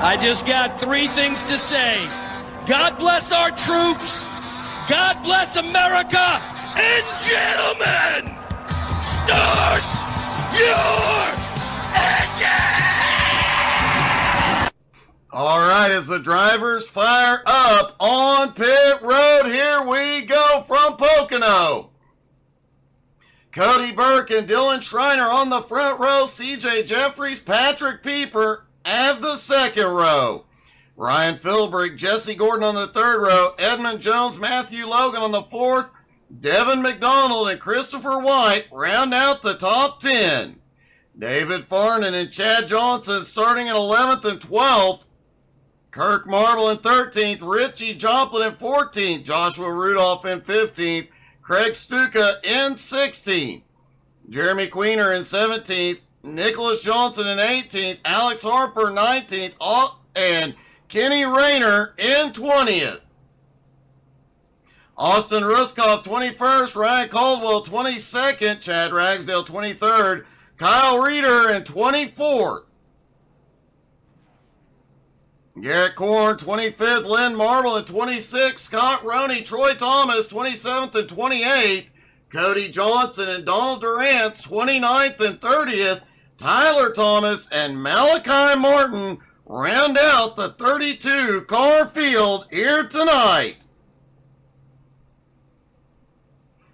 I just got three things to say. God bless our troops. God bless America. And gentlemen, start your engine! All right, as the drivers fire up on pit road, here we go from Pocono. Cody Burke and Dylan Schreiner on the front row. CJ Jeffries, Patrick Pieper have the second row. Ryan Philbrick, Jesse Gordon on the third row. Edmund Jones, Matthew Logan on the fourth. Devin McDonald and Christopher White round out the top 10. David Farnan and Chad Johnson starting at 11th and 12th. Kirk Marble in 13th. Richie Joplin in 14th. Joshua Rudolph in 15th. Craig Stuka in 16th. Jeremy Queener in 17th. Nicholas Johnson in 18th. Alex Harper 19th. And Kenny Rayner in 20th. Austin Ruskoff 21st. Ryan Caldwell 22nd. Chad Ragsdale 23rd. Kyle Reeder in 24th. Garrett Korn 25th. Lynn Marble in 26th. Scott Roney, Troy Thomas 27th and 28th. Cody Johnson and Donald Durant's 29th and 30th. Tyler Thomas and Malachi Martin round out the 32 car field here tonight.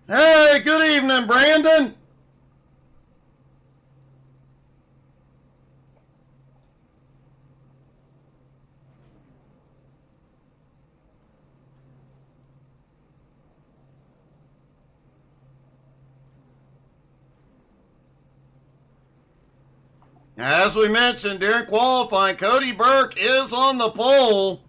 Hey, good evening, Brandon. As we mentioned during qualifying, Cody Burke is on the pole.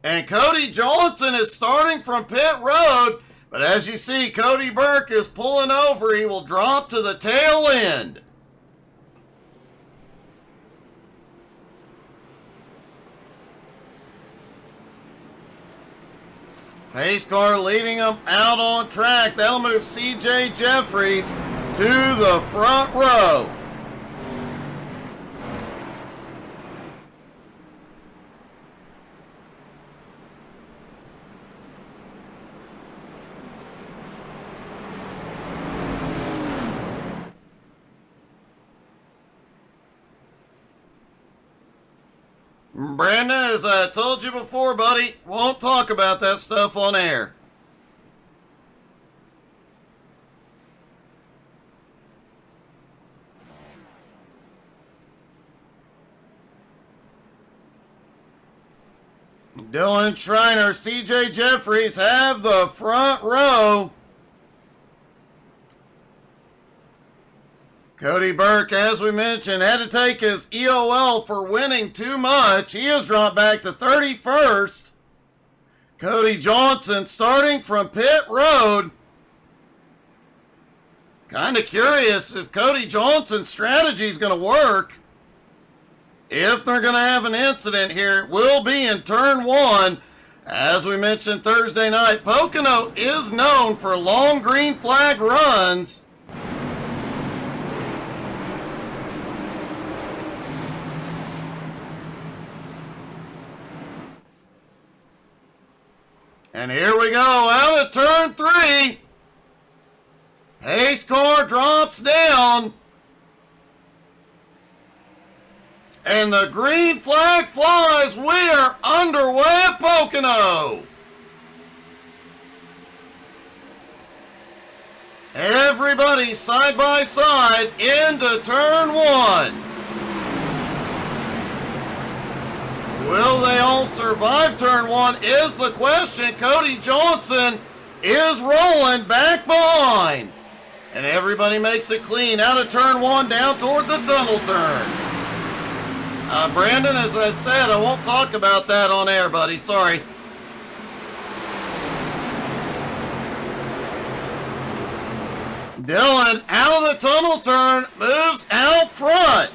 And Cody Johnson is starting from pit road. But as you see, Cody Burke is pulling over. He will drop to the tail end. Pace car leading him out on track. That'll move CJ Jeffries to the front row. Brandon, as I told you before, buddy, won't talk about that stuff on air. Dylan Schreiner, CJ Jeffries have the front row. Cody Burke, as we mentioned, had to take his EOL for winning too much. He has dropped back to 31st. Cody Johnson starting from pit road. Kind of curious if Cody Johnson's strategy is going to work. If they're going to have an incident here, it will be in turn one. As we mentioned Thursday night, Pocono is known for long green flag runs. And here we go, out of turn three. Pace car drops down. And the green flag flies. We are underway at Pocono. Everybody side by side into turn one. Will they all survive turn one is the question. Cody Johnson is rolling back behind. And everybody makes it clean out of turn one down toward the tunnel turn. Brandon, as I said, I won't talk about that on air, buddy. Sorry. Dylan out of the tunnel turn, moves out front.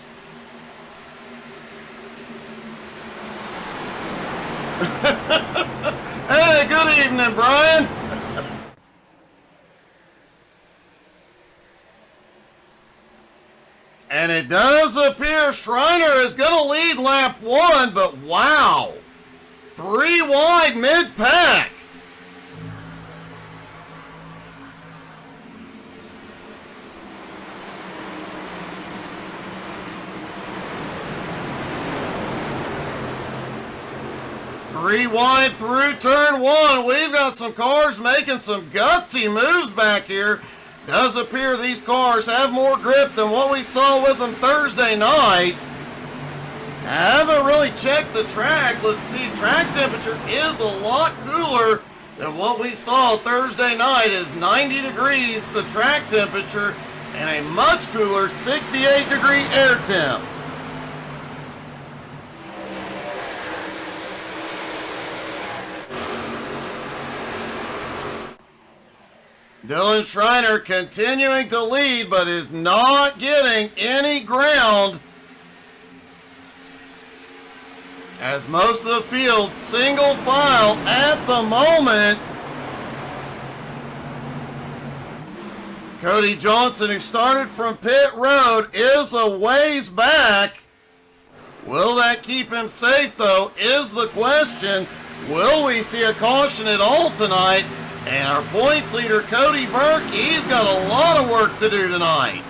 Hey, good evening, Brian. And it does appear Schreiner is going to lead lap 1, but wow. 3 wide mid-pack. Three wide through turn 1. We've got some cars making some gutsy moves back here. Does appear these cars have more grip than what we saw with them Thursday night. I haven't really checked the track. Let's see, track temperature is a lot cooler than what we saw Thursday night. Is 90 degrees the track temperature and a much cooler 68 degree air temp. Dylan Schreiner continuing to lead, but is not getting any ground, as most of the field single file at the moment. Cody Johnson, who started from pit road, is a ways back. Will that keep him safe, though, is the question. Will we see a caution at all tonight? And our points leader, Cody Burke, he's got a lot of work to do tonight,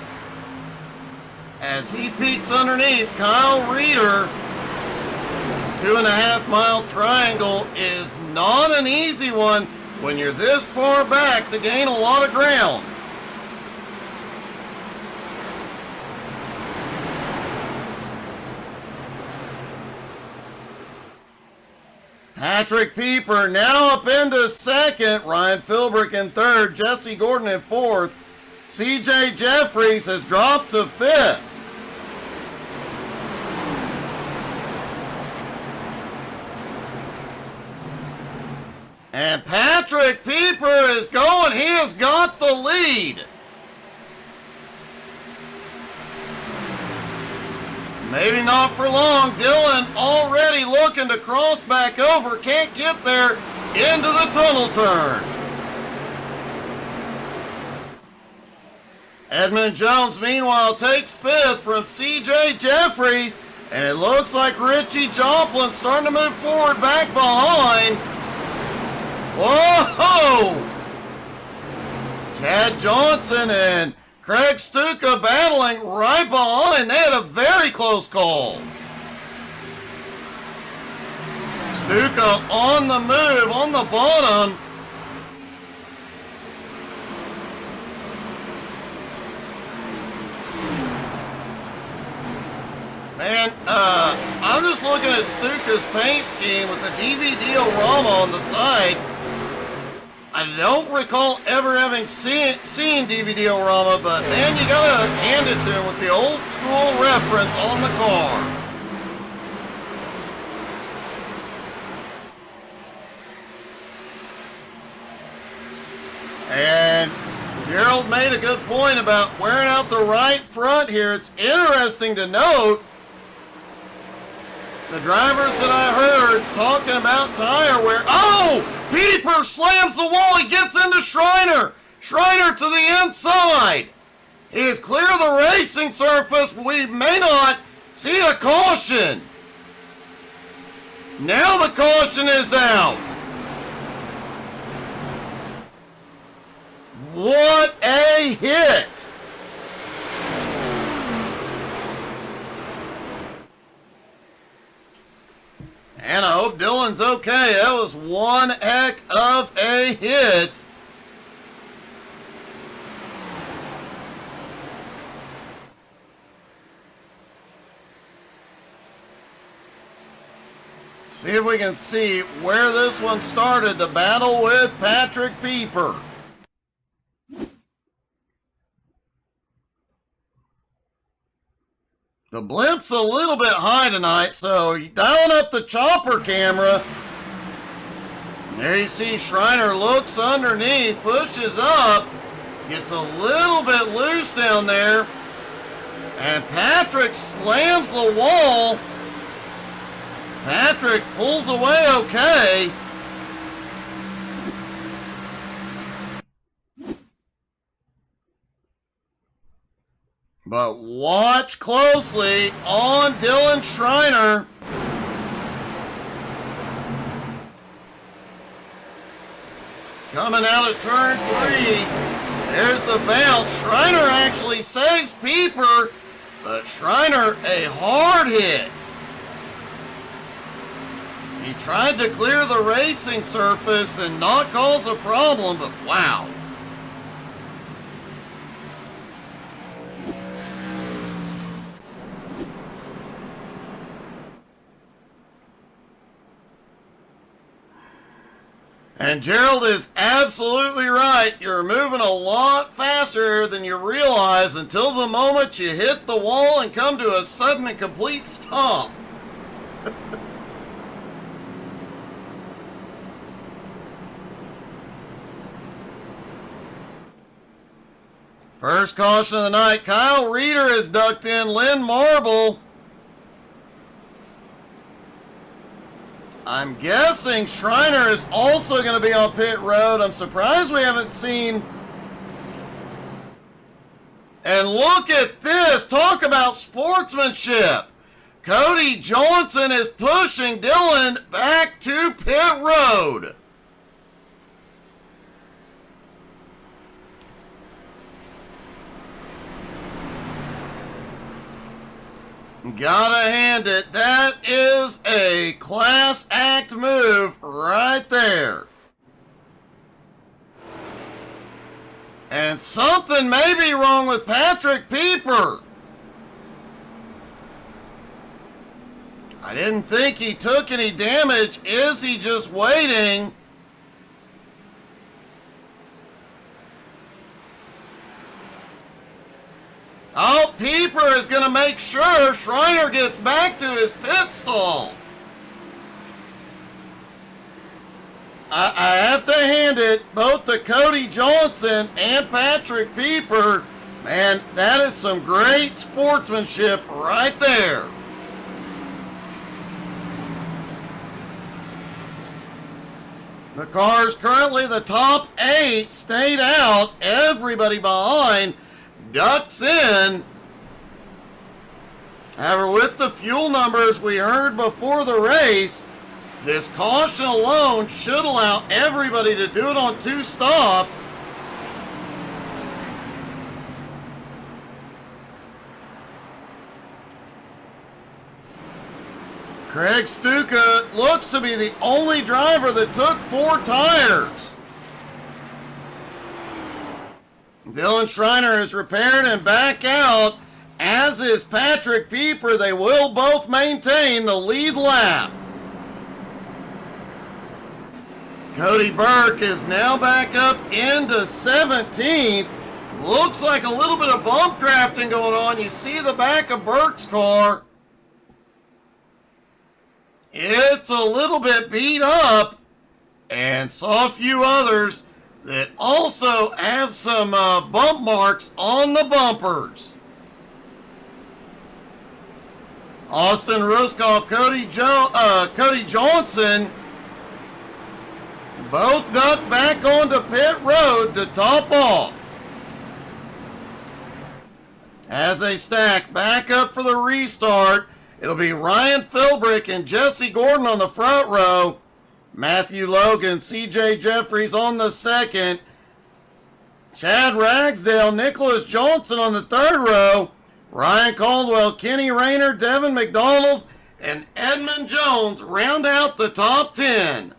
as he peeks underneath Kyle Reeder. This 2.5 mile triangle is not an easy one when you're this far back to gain a lot of ground. Patrick Pieper now up into second. Ryan Philbrick in third. Jesse Gordon in fourth. CJ Jeffries has dropped to fifth. And Patrick Pieper is going. He has got the lead. Maybe not for long. Dylan already looking to cross back over. Can't get there into the tunnel turn. Edmund Jones, meanwhile, takes fifth from C.J. Jeffries. And it looks like Richie Joplin starting to move forward back behind. Whoa! Chad Johnson and Craig Stuka battling right behind. They had a very close call. Stuka on the move, on the bottom. Man, I'm just looking at Stuka's paint scheme with the DVD-O-Rama on the side. I don't recall ever having seen DVD-O-Rama, but man, you gotta hand it to him with the old school reference on the car. And Gerald made a good point about wearing out the right front here. It's interesting to note the drivers that I heard talking about tire wear. Oh! Pieper slams the wall. He gets into Schreiner. Schreiner to the inside. He is clear of the racing surface. We may not see a caution. Now the caution is out. What a hit. And I hope Dylan's okay. That was one heck of a hit. See if we can see where this one started, the battle with Patrick Pieper. The blimp's a little bit high tonight, so dialing up the chopper camera. There you see Schreiner looks underneath, pushes up, gets a little bit loose down there, and Patrick slams the wall. Patrick pulls away okay. But watch closely on Dylan Schreiner. Coming out of turn 3. There's the bounce. Schreiner actually saves Pieper, but Schreiner a hard hit. He tried to clear the racing surface and not cause a problem, but wow. And Gerald is absolutely right. You're moving a lot faster than you realize until the moment you hit the wall and come to a sudden and complete stop. First caution of the night. Kyle Reeder is ducked in. Lynn Marble. I'm guessing Schreiner is also going to be on pit road. I'm surprised we haven't seen. And look at this. Talk about sportsmanship. Cody Johnson is pushing Dylan back to pit road. Gotta hand it. That is a class act move right there. And something may be wrong with Patrick Pieper. I didn't think he took any damage. Is he just waiting? Oh, Pieper is going to make sure Schreiner gets back to his pit stall. I have to hand it both to Cody Johnson and Patrick Pieper. Man, that is some great sportsmanship right there. The cars currently the top 8 stayed out. Everybody behind ducks in. However, with the fuel numbers we heard before the race, this caution alone should allow everybody to do it on 2 stops. Craig Stuka looks to be the only driver that took 4 tires. Dylan Schreiner is repaired and back out, as is Patrick Pieper. They will both maintain the lead lap. Cody Burke is now back up into 17th. Looks like a little bit of bump drafting going on. You see the back of Burke's car. It's a little bit beat up, and saw a few others that also have some bump marks on the bumpers. Austin Ruskoff, Cody Johnson, both ducked back onto pit road to top off. As they stack back up for the restart, it'll be Ryan Philbrick and Jesse Gordon on the front row. Matthew Logan, CJ Jeffries on the second. Chad Ragsdale, Nicholas Johnson on the third row. Ryan Caldwell, Kenny Rayner, Devin McDonald, and Edmund Jones round out the top 10.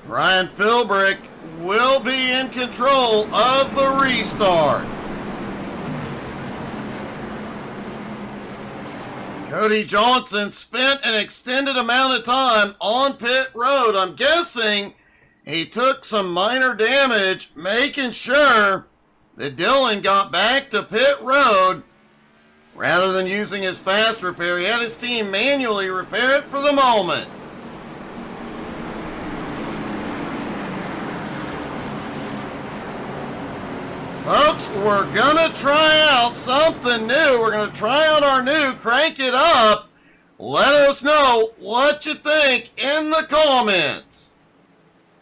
Ryan Philbrick will be in control of the restart. Cody Johnson spent an extended amount of time on pit road. I'm guessing he took some minor damage, making sure that Dylan got back to pit road rather than using his fast repair. He had his team manually repair it for the moment. Folks, we're gonna try out something new. We're gonna try out our new Crank It Up. Let us know what you think in the comments.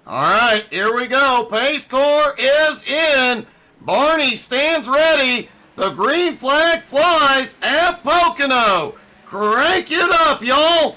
Alright, here we go. Pace car is in. Barney stands ready. The green flag flies at Pocono. Crank it up, y'all.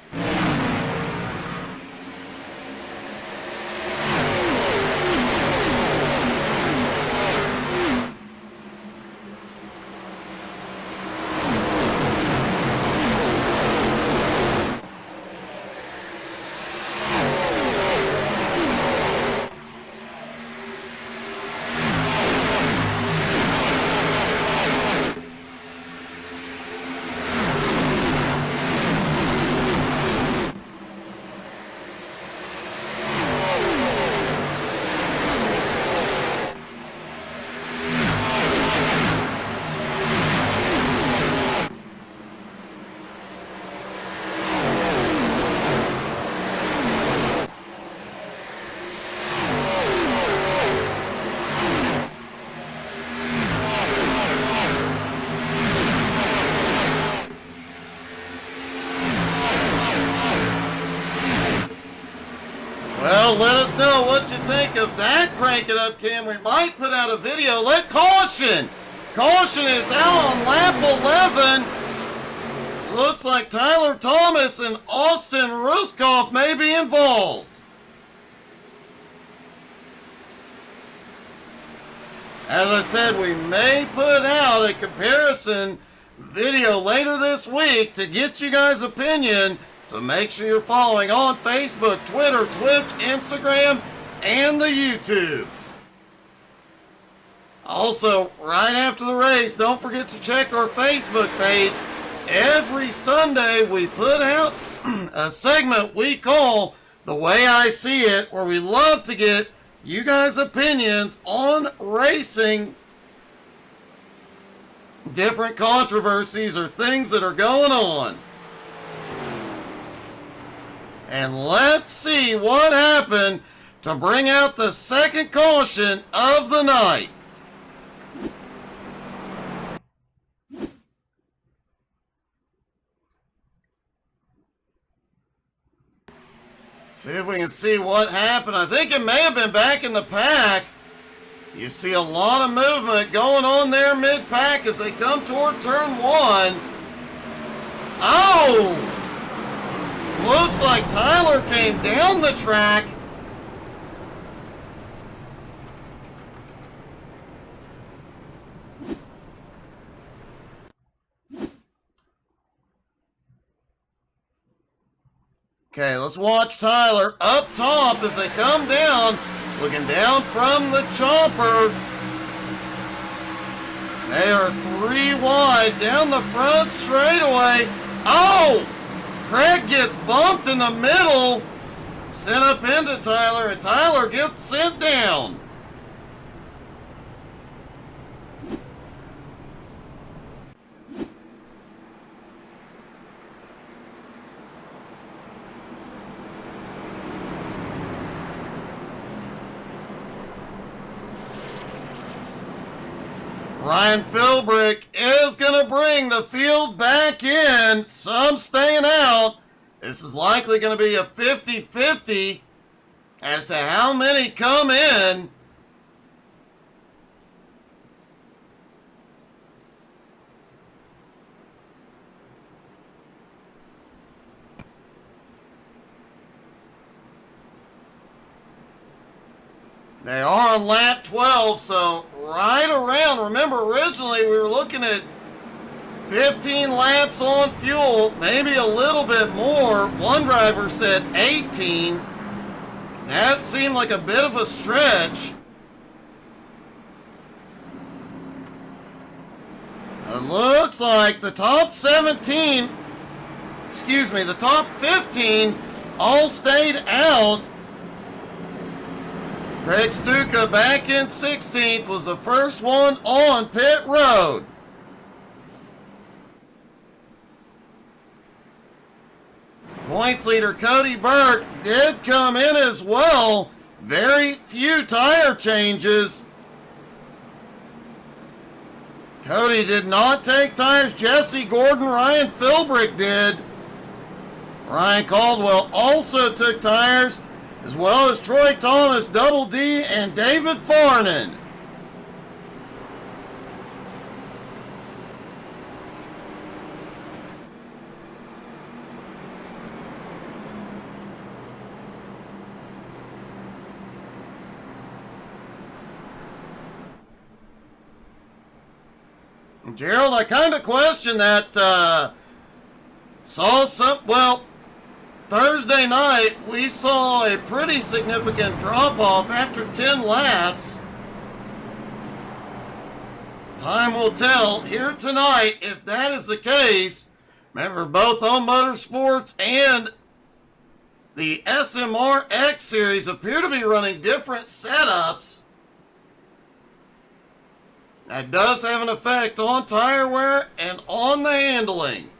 Well, let us know what you think of that Crank It Up, Cam. We might put out a video. Let caution. Caution is out on lap 11. Looks like Tyler Thomas and Austin Ruskoff may be involved. As I said, we may put out a comparison video later this week to get you guys' opinion. So make sure you're following on Facebook, Twitter, Twitch, Instagram, and the YouTubes. Also, right after the race, don't forget to check our Facebook page. Every Sunday, we put out a segment we call The Way I See It, where we love to get you guys' opinions on racing, different controversies or things that are going on. And let's see what happened to bring out the second caution of the night. See if we can see what happened. I think it may have been back in the pack. You see a lot of movement going on there mid-pack as they come toward turn 1. Oh! Looks like Tyler came down the track. Okay, let's watch Tyler up top as they come down, looking down from the chopper. They are 3 wide down the front straightaway. Oh! Craig gets bumped in the middle, sent up into Tyler, and Tyler gets sent down. Ryan Philbrick is going to bring the field back in. Some staying out. This is likely going to be a 50-50 as to how many come in. They are on lap 12, so right around. Remember, originally we were looking at 15 laps on fuel, maybe a little bit more. One driver said 18. That seemed like a bit of a stretch. It looks like the top 17, the top 15 all stayed out. Craig Stuka back in 16th, was the first one on pit road. Points leader Cody Burke did come in as well. Very few tire changes. Cody did not take tires. Jesse Gordon, Ryan Philbrick did. Ryan Caldwell also took tires, as well as Troy Thomas, Double D, and David Farnan. Gerald, I kind of question that. Thursday night, we saw a pretty significant drop-off after 10 laps. Time will tell here tonight if that is the case. Remember, both On Motorsports and the SMR X Series appear to be running different setups. That does have an effect on tire wear and on the handling.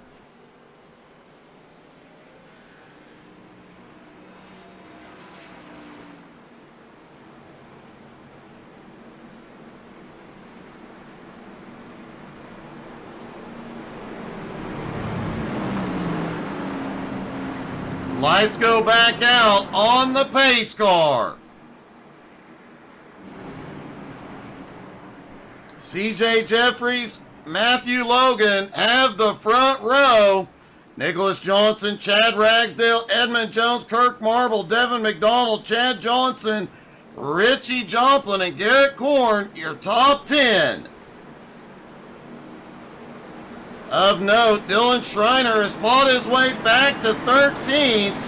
Lights go back out on the pace car. CJ Jeffries, Matthew Logan have the front row. Nicholas Johnson, Chad Ragsdale, Edmund Jones, Kirk Marble, Devin McDonald, Chad Johnson, Richie Joplin, and Garrett Korn, your top 10. Of note, Dylan Schreiner has fought his way back to 13th.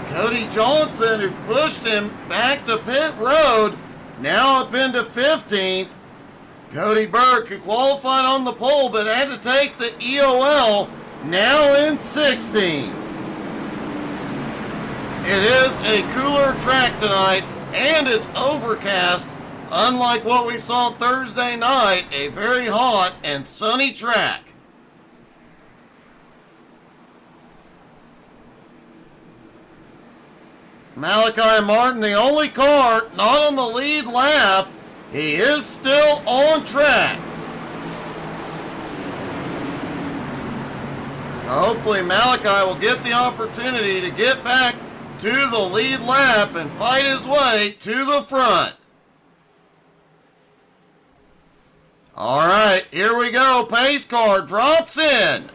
Cody Johnson, who pushed him back to pit road, now up into 15th. Cody Burke, who qualified on the pole but had to take the EOL, now in 16th. It is a cooler track tonight, and it's overcast. Unlike what we saw Thursday night, a very hot and sunny track. Malachi Martin, the only car not on the lead lap. He is still on track. Hopefully Malachi will get the opportunity to get back to the lead lap and fight his way to the front. All right, here we go. Pace car drops in.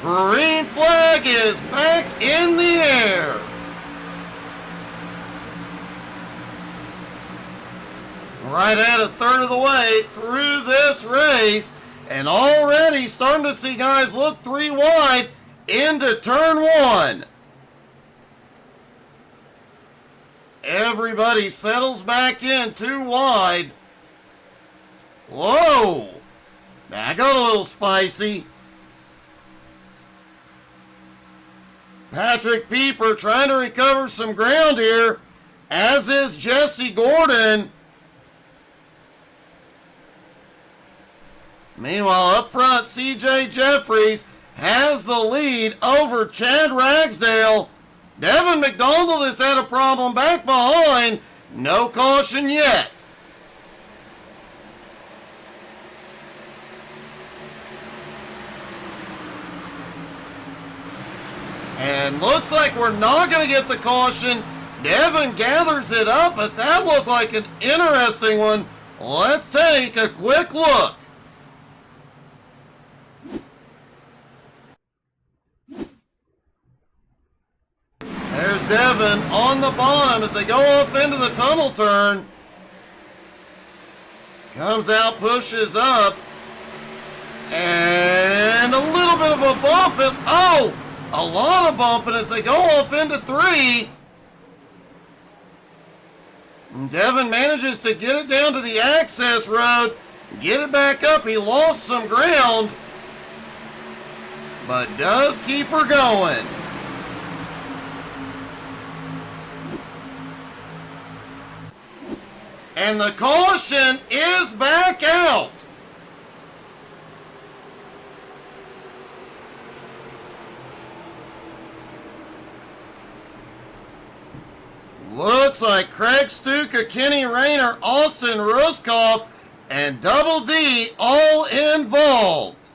Green flag is back in the air. Right at a third of the way through this race, and already starting to see guys look 3 wide into turn 1. Everybody settles back in 2 wide. Whoa! That got a little spicy. Patrick Pieper trying to recover some ground here, as is Jesse Gordon. Meanwhile, up front, CJ Jeffries has the lead over Chad Ragsdale. Devin McDonald has had a problem back behind. No caution yet. And looks like we're not going to get the caution. Devin gathers it up, but that looked like an interesting one. Let's take a quick look. There's Devin on the bottom as they go off into the tunnel turn. Comes out, pushes up. And a little bit of a bump. A lot of bumping as they go off into 3. And Devin manages to get it down to the access road. Get it back up. He lost some ground, but does keep her going. And the caution is back out. Looks like Craig Stuka, Kenny Rayner, Austin Ruskoff, and Double D all involved.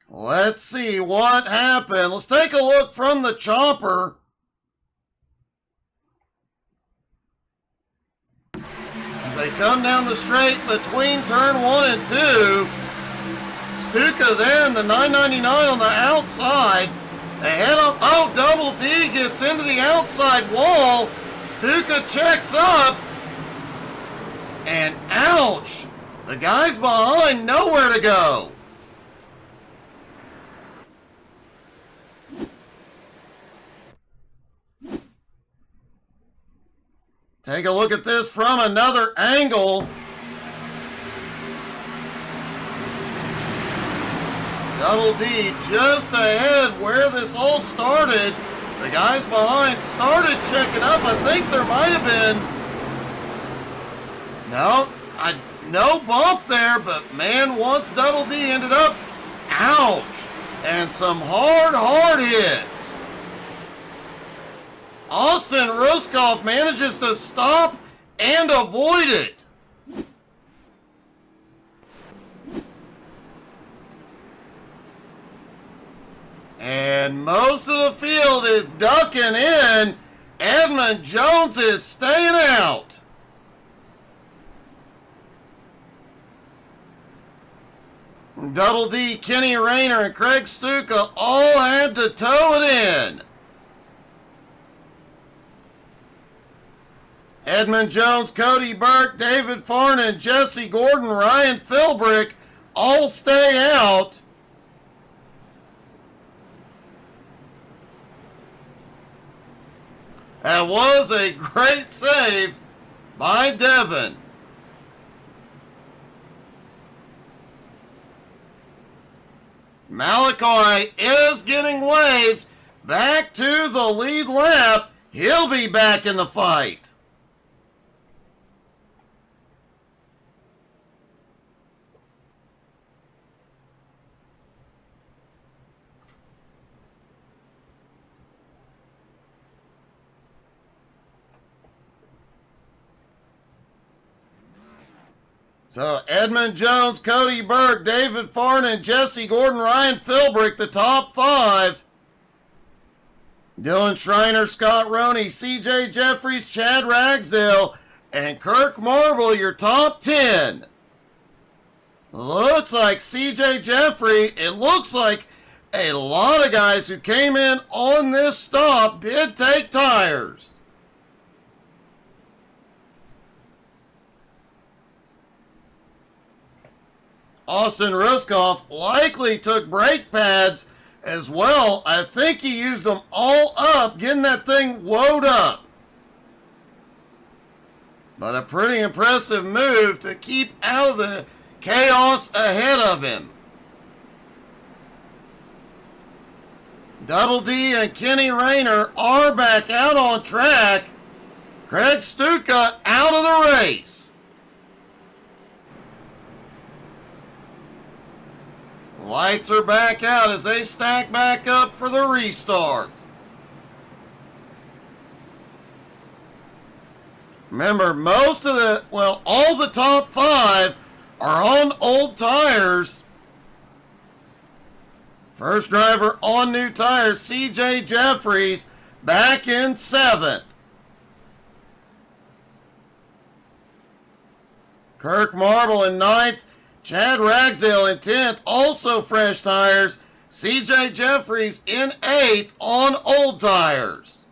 Let's see what happened. Let's take a look from the chopper. As they come down the straight between turn 1 and 2. Stuka there in the 999 on the outside. They head up. Oh, Double D gets into the outside wall. Stuka checks up. And ouch. The guys behind nowhere to go. Take a look at this from another angle. Double D just ahead where this all started. The guys behind started checking up. I think there might have been no bump there, but man, once Double D ended up, ouch, and some hard hits. Austin Ruskoff manages to stop and avoid it. And most of the field is ducking in. Edmund Jones is staying out. Double D, Kenny Rayner, and Craig Stuka all had to tow it in. Edmund Jones, Cody Burke, David Farnan, Jesse Gordon, Ryan Philbrick all stay out. That was a great save by Devin. Malachi is getting waved back to the lead lap. He'll be back in the fight. So Edmund Jones, Cody Burke, David Farnan, Jesse Gordon, Ryan Philbrick, the top 5. Dylan Schreiner, Scott Roney, CJ Jeffries, Chad Ragsdale, and Kirk Marble, your top 10. Looks like CJ Jeffrey, it looks like a lot of guys who came in on this stop did take tires. Austin Ruskoff likely took brake pads as well. I think he used them all up, getting that thing woed up. But a pretty impressive move to keep out of the chaos ahead of him. Double D and Kenny Rayner are back out on track. Craig Stuka out of the race. Lights are back out as they stack back up for the restart. Remember, all the top 5 are on old tires. First driver on new tires, CJ Jeffries, back in 7th. Kirk Marble in 9th. Chad Ragsdale in 10th, also fresh tires. CJ Jeffries in 8th on old tires.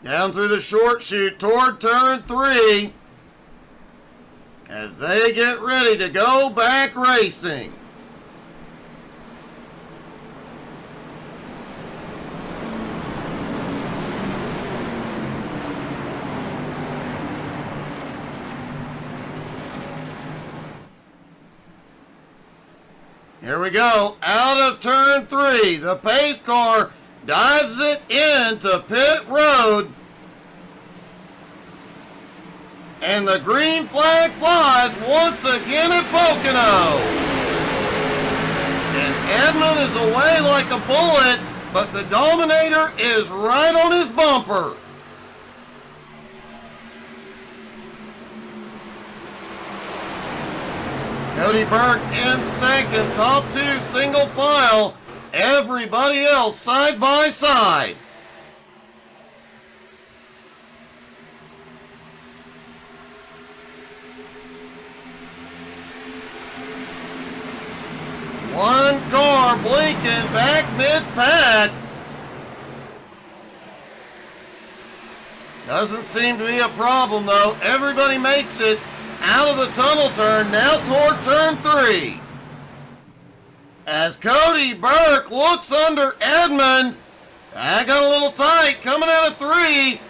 Down through the short chute toward turn 3. as they get ready to go back racing. Here we go, out of turn 3. The pace car dives it into pit road. And the green flag flies once again at Pocono. And Edmund is away like a bullet, but the Dominator is right on his bumper. Cody Burke in second, top 2 single file. Everybody else side by side. One car blinking back mid-pack. Doesn't seem to be a problem though. Everybody makes it out of the tunnel turn, now toward turn 3. As Cody Burke looks under Edmund. That got a little tight coming out of 3.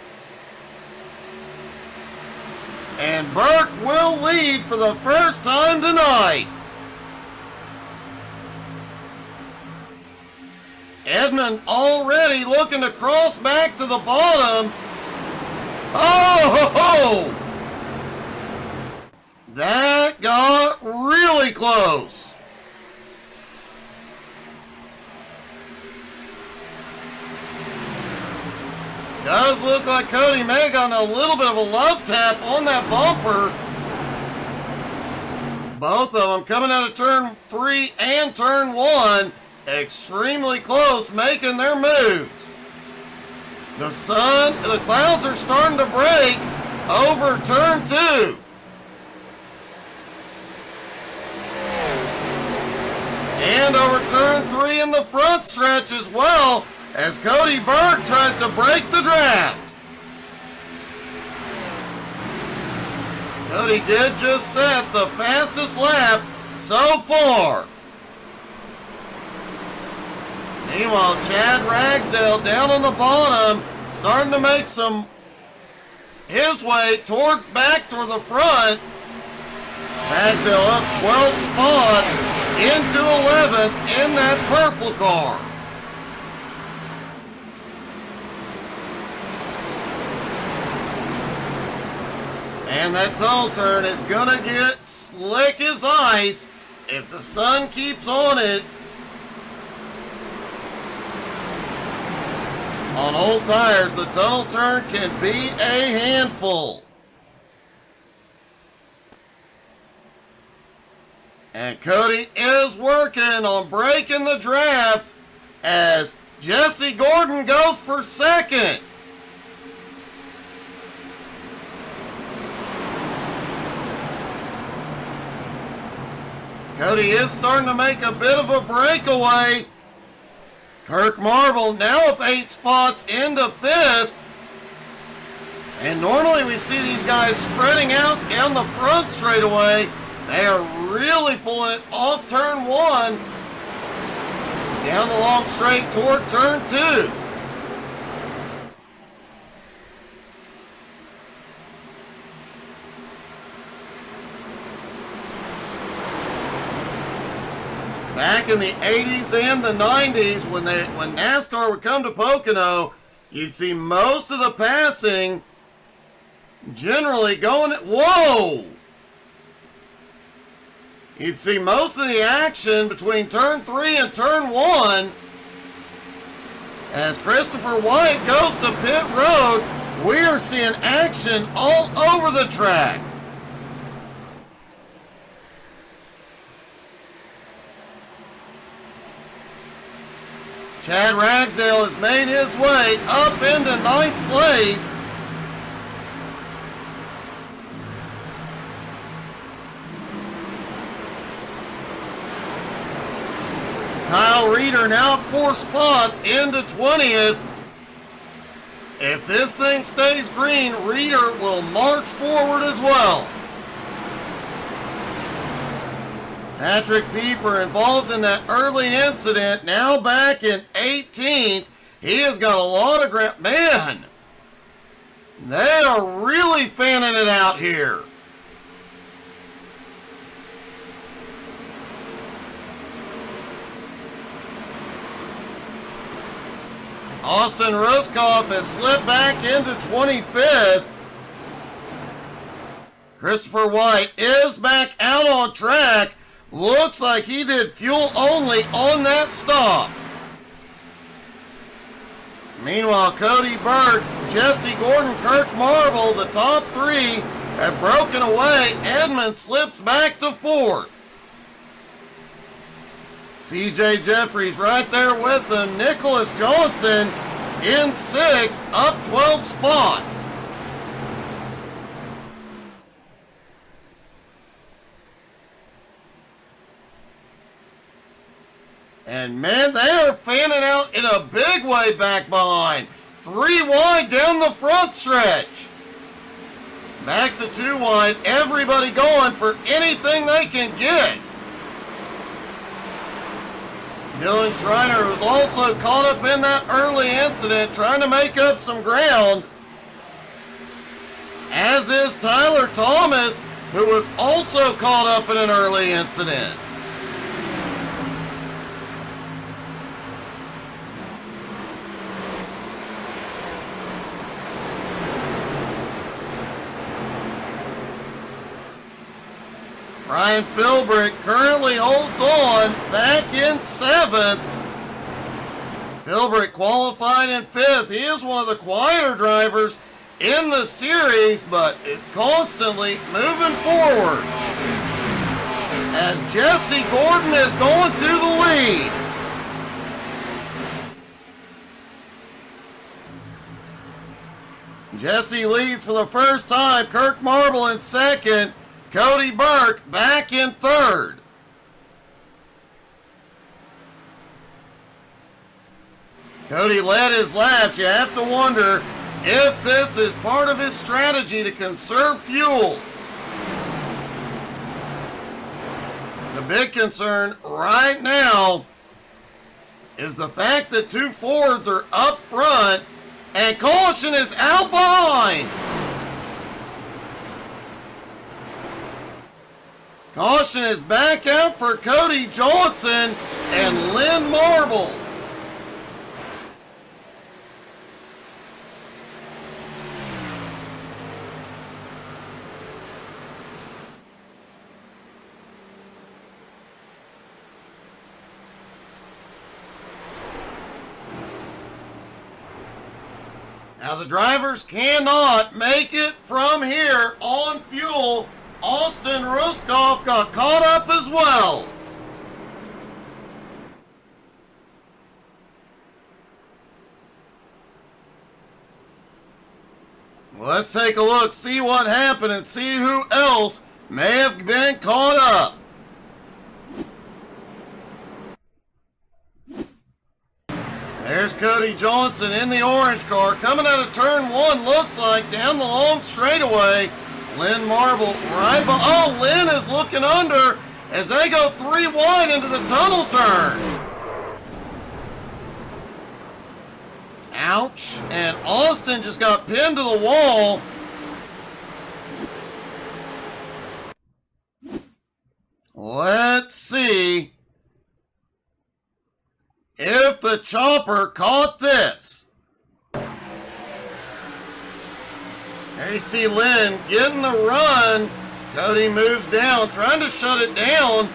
And Burke will lead for the first time tonight. Edmund already looking to cross back to the bottom. Oh, ho, ho. That got really close. Does look like Cody may have gotten a little bit of a love tap on that bumper. Both of them coming out of turn 3 and turn 1. Extremely close, making their moves. The clouds are starting to break over turn 2. And over turn 3 in the front stretch as well, as Cody Burke tries to break the draft. Cody did just set the fastest lap so far. Meanwhile, Chad Ragsdale down on the bottom, starting to make his way back toward the front. Ragsdale up 12 spots into 11th in that purple car. And that tunnel turn is gonna get slick as ice if the sun keeps on it. On old tires, the tunnel turn can be a handful. And Cody is working on breaking the draft as Jesse Gordon goes for second. Cody is starting to make a bit of a breakaway. Kirk Marble now up 8 spots into 5th. And normally we see these guys spreading out down the front straightaway. They are really pulling it off turn 1, down the long straight toward turn 2. Back in the 80s and the 90s, when NASCAR would come to Pocono, you'd see most of the passing generally going at, whoa! You'd see most of the action between turn 3 and turn 1. As Christopher White goes to pit road, we are seeing action all over the track. Chad Ragsdale has made his way up into 9th place. Kyle Reeder now up 4 spots into 20th. If this thing stays green, Reeder will march forward as well. Patrick Pieper involved in that early incident, now back in 18th. He has got a lot of ground. Man, they are really fanning it out here. Austin Ruskoff has slipped back into 25th. Christopher White is back out on track. Looks like he did fuel only on that stop. Meanwhile, Cody Burke, Jesse Gordon, Kirk Marble, the top three have broken away. Edmond slips back to 4th. CJ Jeffries right there with him. Nicholas Johnson in 6th, up 12 spots. And man, they are fanning out in a big way back behind. 3 wide down the front stretch. Back to 2 wide, everybody going for anything they can get. Dylan Schreiner was also caught up in that early incident, trying to make up some ground. As is Tyler Thomas, who was also caught up in an early incident. Ryan Philbrick currently holds on, back in 7th. Philbrick qualified in 5th. He is one of the quieter drivers in the series, but is constantly moving forward. As Jesse Gordon is going to the lead. Jesse leads for the first time. Kirk Marble in 2nd. Cody Burke back in 3rd. Cody led his laps. You have to wonder if this is part of his strategy to conserve fuel. The big concern right now is the fact that 2 Fords are up front and caution is out behind. Caution is back out for Cody Johnson and Lynn Marble. Now the drivers cannot make it from here on fuel. Austin Ruskoff got caught up as well. Let's take a look, see what happened, and see who else may have been caught up. There's Cody Johnson in the orange car, coming out of turn 1, looks like, down the long straightaway. Lynn Marble right behind. Oh, Lynn is looking under as they go 3 wide into the tunnel turn. Ouch. And Austin just got pinned to the wall. Let's see if the chopper caught this. There you see Lynn getting the run. Cody moves down, trying to shut it down.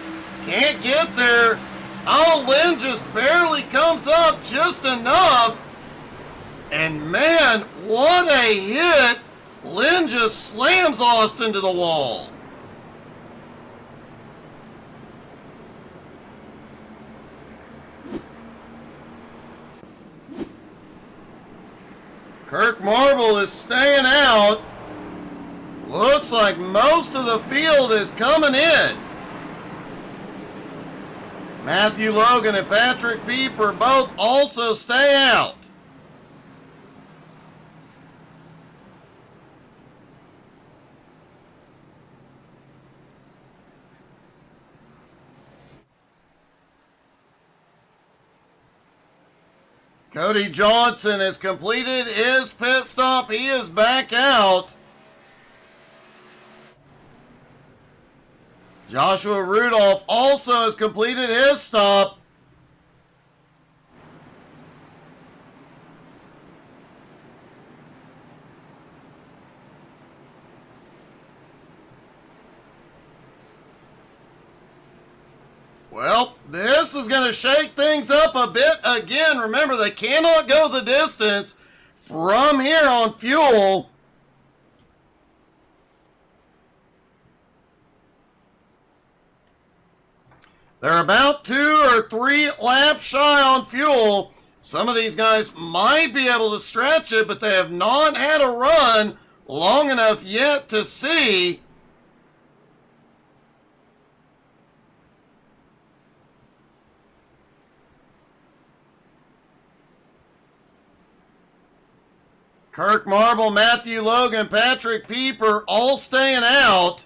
Can't get there. Oh, Lynn just barely comes up just enough. And man, what a hit. Lynn just slams Austin to the wall. Kirk Marble is staying out. Looks like most of the field is coming in. Matthew Logan and Patrick Pieper both also stay out. Cody Johnson has completed his pit stop. He is back out. Joshua Rudolph also has completed his stop. Well, this is going to shake things up a bit again. Remember, they cannot go the distance from here on fuel. They're about 2 or 3 laps shy on fuel. Some of these guys might be able to stretch it, but they have not had a run long enough yet to see. Kirk Marble, Matthew Logan, Patrick Pieper all staying out.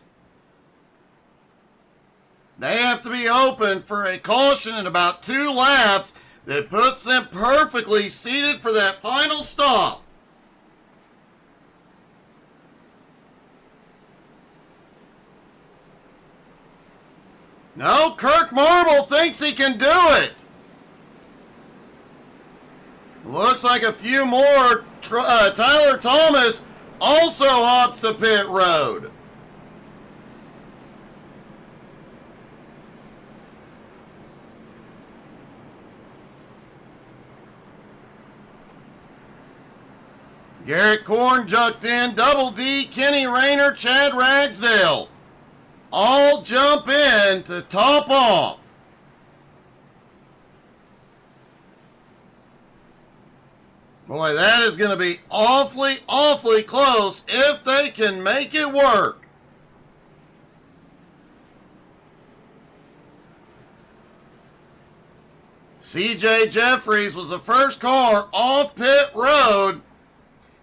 They have to be open for a caution in about 2 laps that puts them perfectly seated for that final stop. No, Kirk Marble thinks he can do it. Looks like a few more. Tyler Thomas also hops the pit road. Garrett Korn jucked in. Double D, Kenny Rayner, Chad Ragsdale all jump in to top off. Boy, that is going to be awfully, awfully close if they can make it work. CJ Jeffries was the first car off pit road.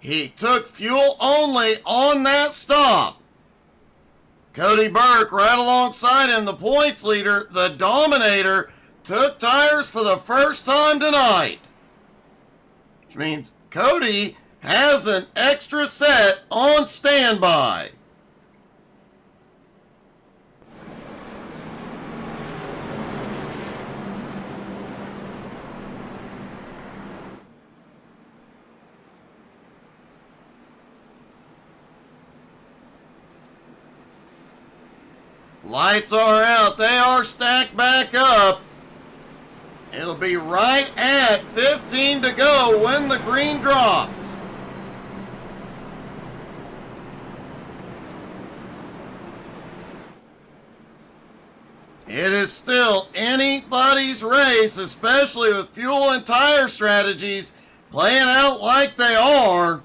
He took fuel only on that stop. Cody Burke right alongside him, the points leader, the dominator, took tires for the first time tonight. Which means Cody has an extra set on standby. Lights are out. They are stacked back up. It'll be right at 15 to go when the green drops. It is still anybody's race, especially with fuel and tire strategies playing out like they are.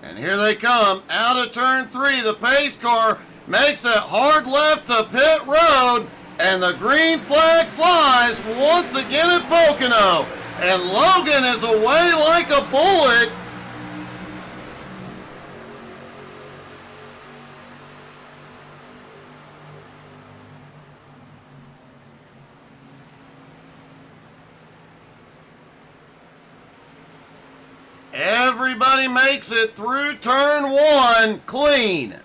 And here they come, out of turn 3. The pace car makes a hard left to pit road, and the green flag flies once again at Pocono. And Logan is away like a bullet. Everybody makes it through turn 1 clean.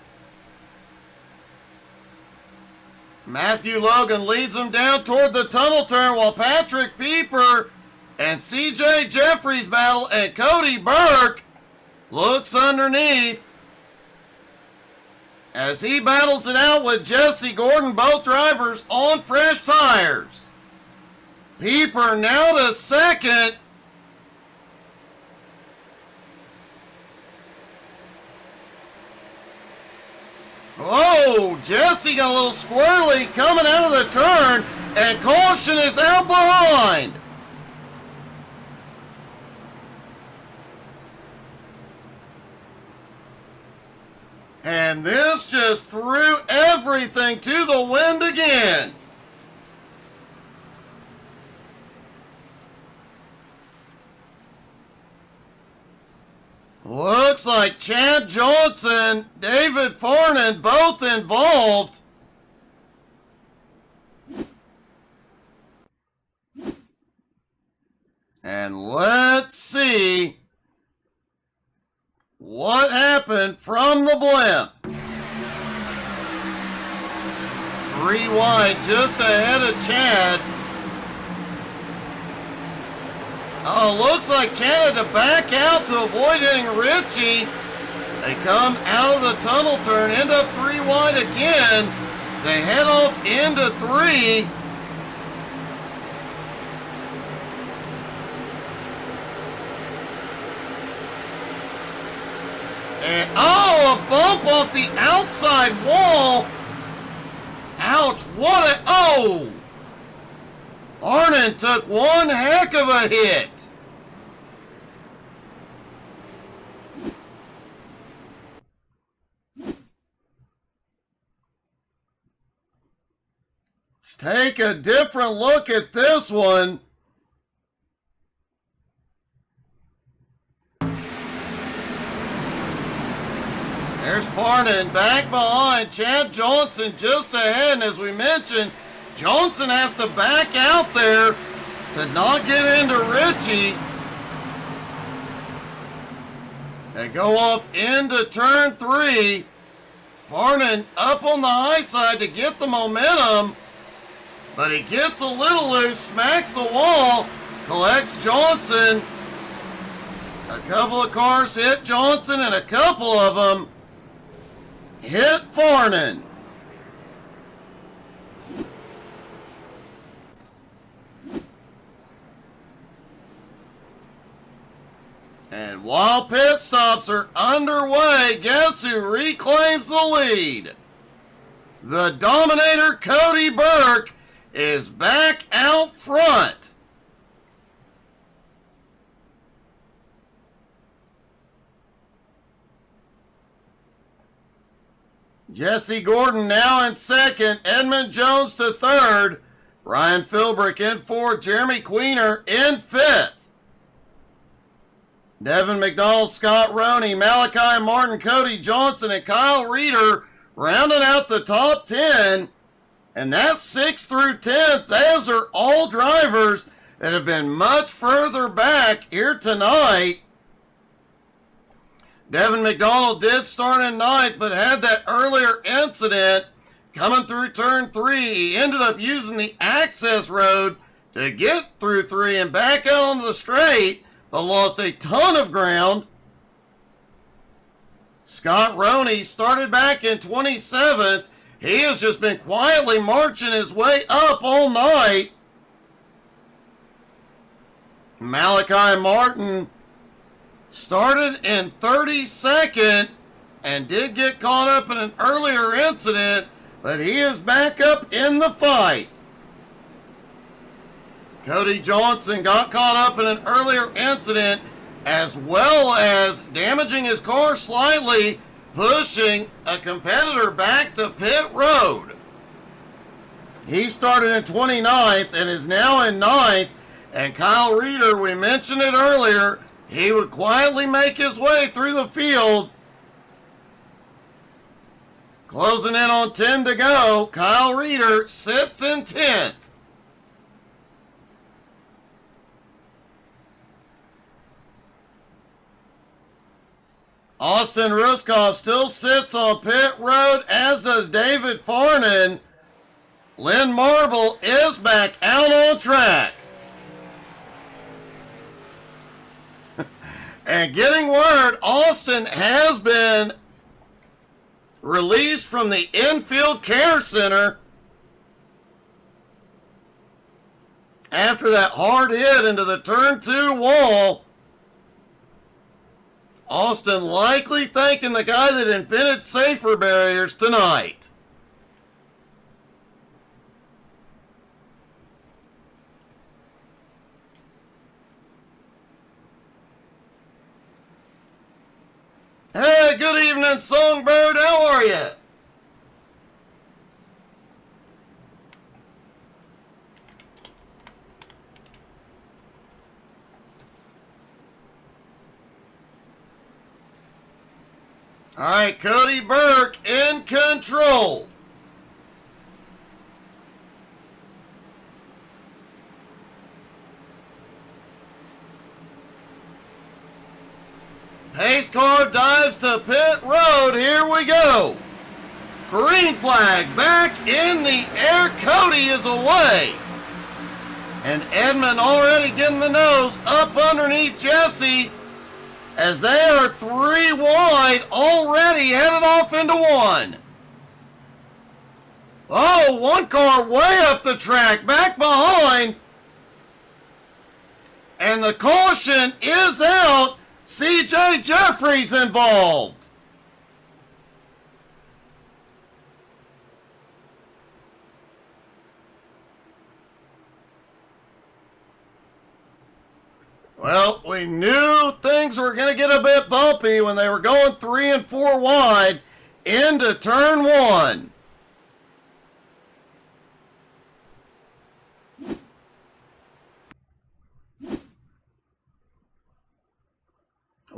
Matthew Logan leads them down toward the tunnel turn while Patrick Pieper and CJ Jeffries battle, and Cody Burke looks underneath as he battles it out with Jesse Gordon, both drivers on fresh tires. Pieper now to second. Oh, Jesse got a little squirrely coming out of the turn, and caution is out behind. And this just threw everything to the wind again. Looks like Chad Johnson, David Farnan, both involved. And let's see what happened from the blimp. 3 wide, just ahead of Chad. Oh, looks like Chad had to back out to avoid hitting Richie. They come out of the tunnel turn, end up 3 wide again. They head off into 3. And, oh, a bump off the outside wall. Ouch, what a, oh! Farnan took one heck of a hit. Let's take a different look at this one. There's Farnan back behind. Chad Johnson just ahead. And as we mentioned, Johnson has to back out there to not get into Richie. They go off into turn 3. Farnan up on the high side to get the momentum. But he gets a little loose, smacks the wall, collects Johnson. A couple of cars hit Johnson and a couple of them hit Farnan. And while pit stops are underway, guess who reclaims the lead? The Dominator Cody Burke is back out front. Jesse Gordon now in second, Edmund Jones to third, Ryan Philbrick in fourth, Jeremy Queener in fifth. Devin McDonald, Scott Roney, Malachi Martin, Cody Johnson, and Kyle Reeder rounding out the top 10. And that's 6th through 10th. Those are all drivers that have been much further back here tonight. Devin McDonald did start in 9th, but had that earlier incident coming through turn 3. He ended up using the access road to get through 3 and back out onto the straight, but lost a ton of ground. Scott Roney started back in 27th. He has just been quietly marching his way up all night. Malachi Martin started in 32nd and did get caught up in an earlier incident, but he is back up in the fight. Cody Johnson got caught up in an earlier incident as well as damaging his car slightly, pushing a competitor back to pit road. He started in 29th and is now in 9th. And Kyle Reeder, we mentioned it earlier, he would quietly make his way through the field. Closing in on 10 to go, Kyle Reeder sits in 10th. Austin Ruskov still sits on pit road, as does David Farnan. Lynn Marble is back out on track. And getting word, Austin has been released from the infield care center after that hard hit into the turn 2 wall. Austin likely thanking the guy that invented safer barriers tonight. Hey, good evening, Songbird. How are you? All right, Cody Burke in control. Pace car dives to pit road. Here we go. Green flag back in the air. Cody is away. And Edmund already getting the nose up underneath Jesse as they are 3 wide, already headed off into 1. Oh, one car way up the track, back behind. And the caution is out. CJ Jeffries involved. Well, we knew things were going to get a bit bumpy when they were going 3 and 4 wide into turn 1.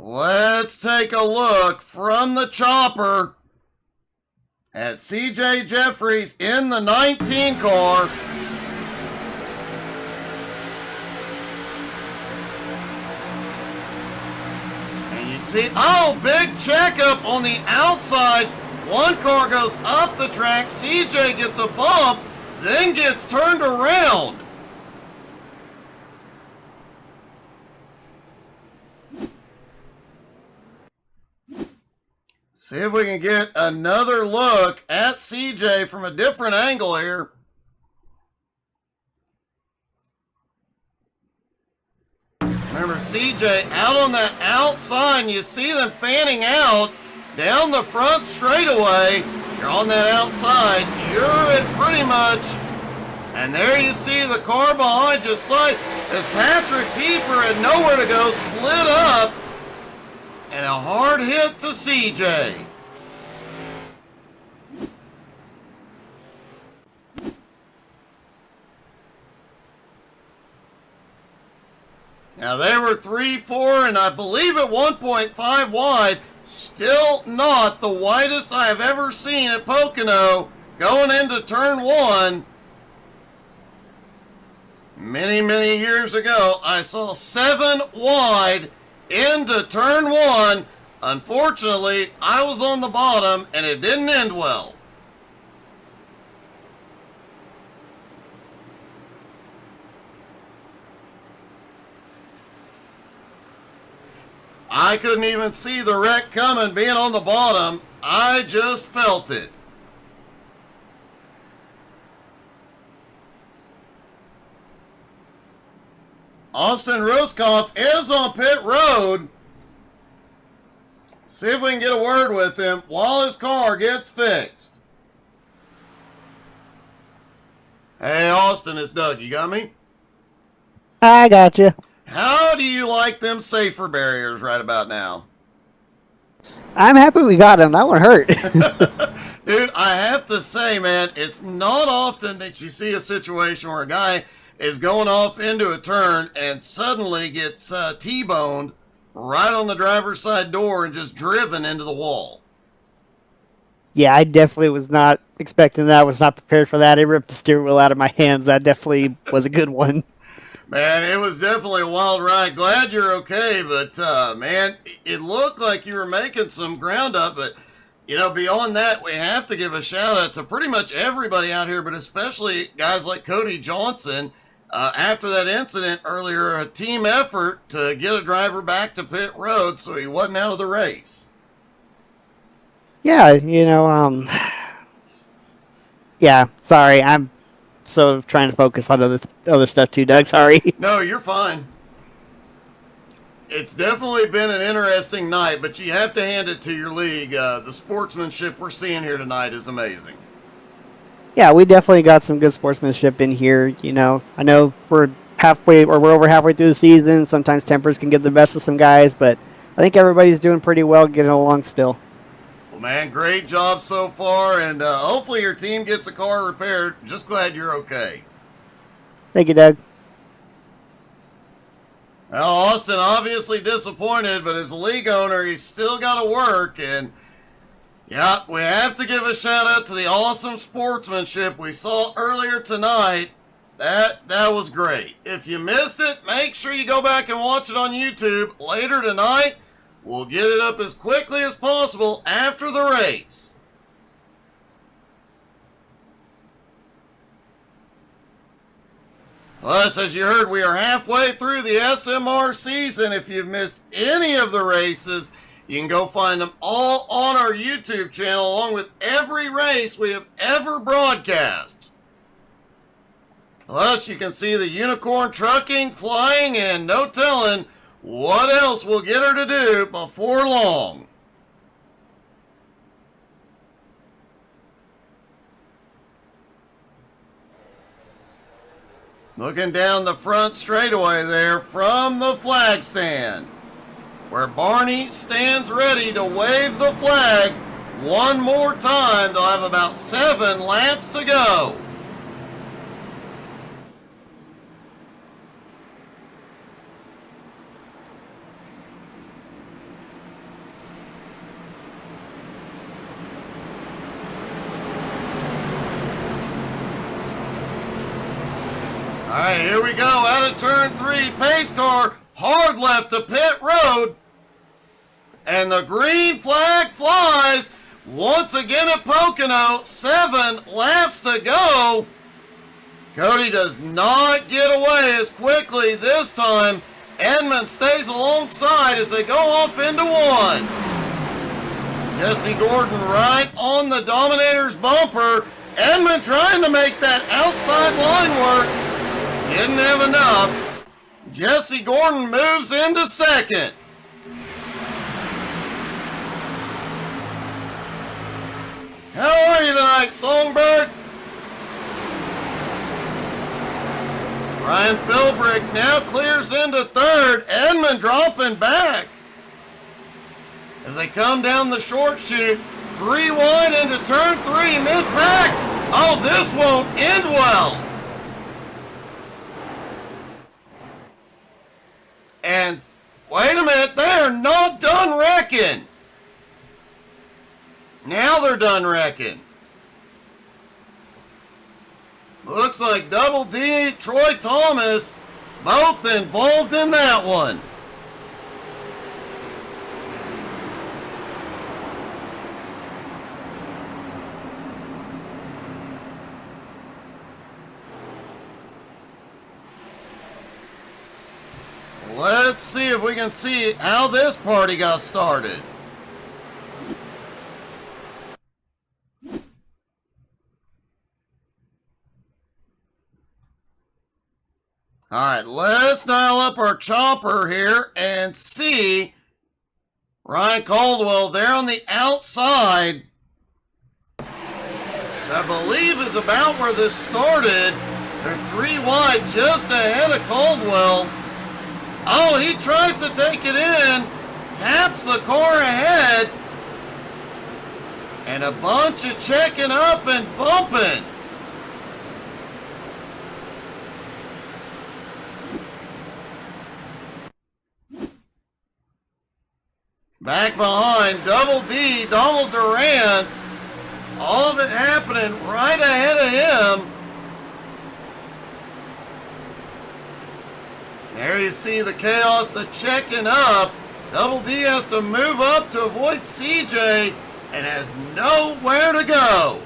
Let's take a look from the chopper at CJ Jeffries in the 19 car. And you see, oh, big checkup on the outside. One car goes up the track. CJ gets a bump, then gets turned around. See if we can get another look at CJ from a different angle here. Remember, CJ out on that outside, and you see them fanning out down the front straightaway. You're on that outside. You're at pretty much. And there you see the car behind, just like if Patrick Pieper had nowhere to go, slid up. And a hard hit to CJ. Now they were 3-4 and I believe at 1.5 wide. Still not the widest I have ever seen at Pocono going into turn 1. Many, many years ago, I saw 7 wide into turn 1. Unfortunately, I was on the bottom and it didn't end well. I couldn't even see the wreck coming being on the bottom. I just felt it. Austin Roskoff is on pit road. See if we can get a word with him while his car gets fixed. Hey, Austin, it's Doug. You got me? I got you. How do you like them safer barriers right about now? I'm happy we got him. That one hurt. Dude, I have to say, man, it's not often that you see a situation where a guy is going off into a turn and suddenly gets T-boned right on the driver's side door and just driven into the wall. Yeah, I definitely was not expecting that. I was not prepared for that. It ripped the steering wheel out of my hands. That definitely was a good one. Man, it was definitely a wild ride. Glad you're okay, but, man, it looked like you were making some ground up. But, you know, beyond that, we have to give a shout-out to pretty much everybody out here, but especially guys like Cody Johnson. After that incident earlier, a team effort to get a driver back to pit road so he wasn't out of the race. Yeah, you know, yeah, sorry. I'm so trying to focus on other stuff too, Doug. Sorry. No, you're fine. It's definitely been an interesting night, but you have to hand it to your league. The sportsmanship we're seeing here tonight is amazing. Yeah, we definitely got some good sportsmanship in here. You know, I know we're over halfway through the season. Sometimes tempers can get the best of some guys, but I think everybody's doing pretty well getting along still. Well, man, great job so far, and hopefully your team gets the car repaired. Just glad you're okay. Thank you, Doug. Well, Austin obviously disappointed, but as a league owner, he's still got to work, and yeah, we have to give a shout out to the awesome sportsmanship we saw earlier tonight. That was great. If you missed it, make sure you go back and watch it on YouTube later tonight. We'll get it up as quickly as possible after the race. Plus, as you heard, we are halfway through the SMR season. If you've missed any of the races, you can go find them all on our YouTube channel, along with every race we have ever broadcast. Plus, you can see the unicorn trucking, flying, and no telling what else we'll get her to do before long. Looking down the front straightaway there from the flag stand, where Barney stands ready to wave the flag one more time. They'll have about 7 laps to go. All right, here we go, out of turn 3, pace car, hard left to pit road, and the green flag flies once again at Pocono. 7 laps to go. Cody does not get away as quickly this time. Edmund stays alongside as they go off into 1. Jesse Gordon right on the Dominator's bumper. Edmund trying to make that outside line work. Didn't have enough. Jesse Gordon moves into 2nd. How are you tonight, Songbird? Ryan Philbrick now clears into 3rd. Edmund dropping back as they come down the short chute. 3 wide into turn 3, mid-pack. Oh, this won't end well. And wait a minute, they're not done wrecking. Now they're done wrecking. Looks like Double D, Troy Thomas, both involved in that one. Let's see if we can see how this party got started. All right, let's dial up our chopper here and see Ryan Caldwell there on the outside, which I believe is about where this started. They're 3 wide just ahead of Caldwell. Oh, he tries to take it in, taps the car ahead, and a bunch of checking up and bumping. Back behind, Double D, Donald Durant, all of it happening right ahead of him. There you see the chaos, the checking up. Double D has to move up to avoid CJ and has nowhere to go.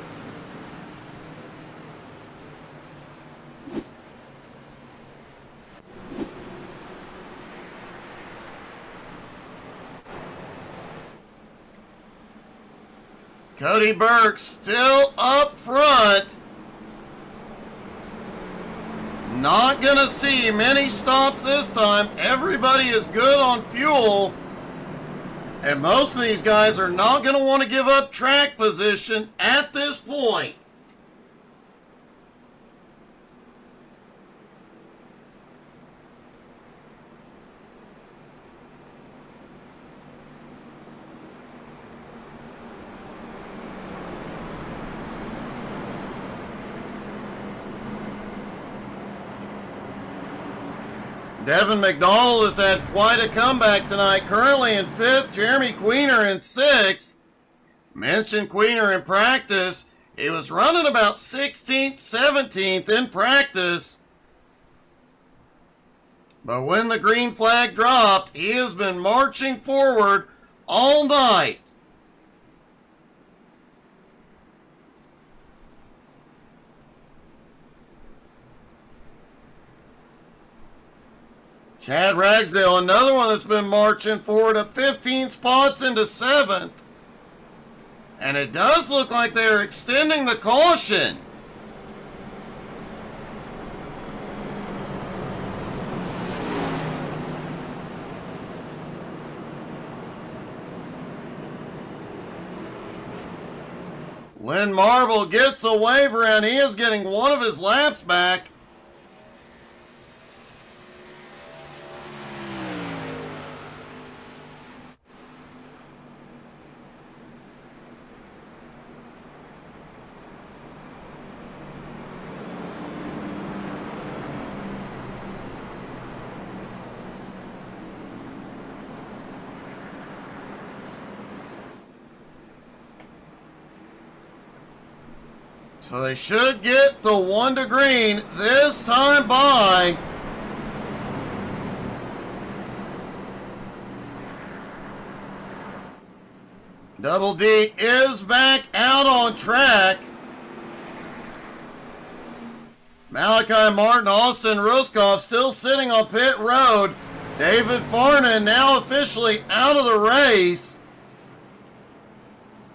Cody Burke still up front. Not gonna see many stops this time. Everybody is good on fuel. And most of these guys are not gonna want to give up track position at this point. Devin McDonald has had quite a comeback tonight. Currently in 5th, Jeremy Queener in 6th. Mentioned Queener in practice. He was running about 16th, 17th in practice. But when the green flag dropped, he has been marching forward all night. Chad Ragsdale, another one that's been marching forward up 15 spots into 7th. And it does look like they're extending the caution. Lynn Marble gets a waiver and he is getting one of his laps back. So they should get the 1 to green this time by. Double D is back out on track. Malachi Martin, Austin Ruskoff still sitting on pit road. David Farnan now officially out of the race.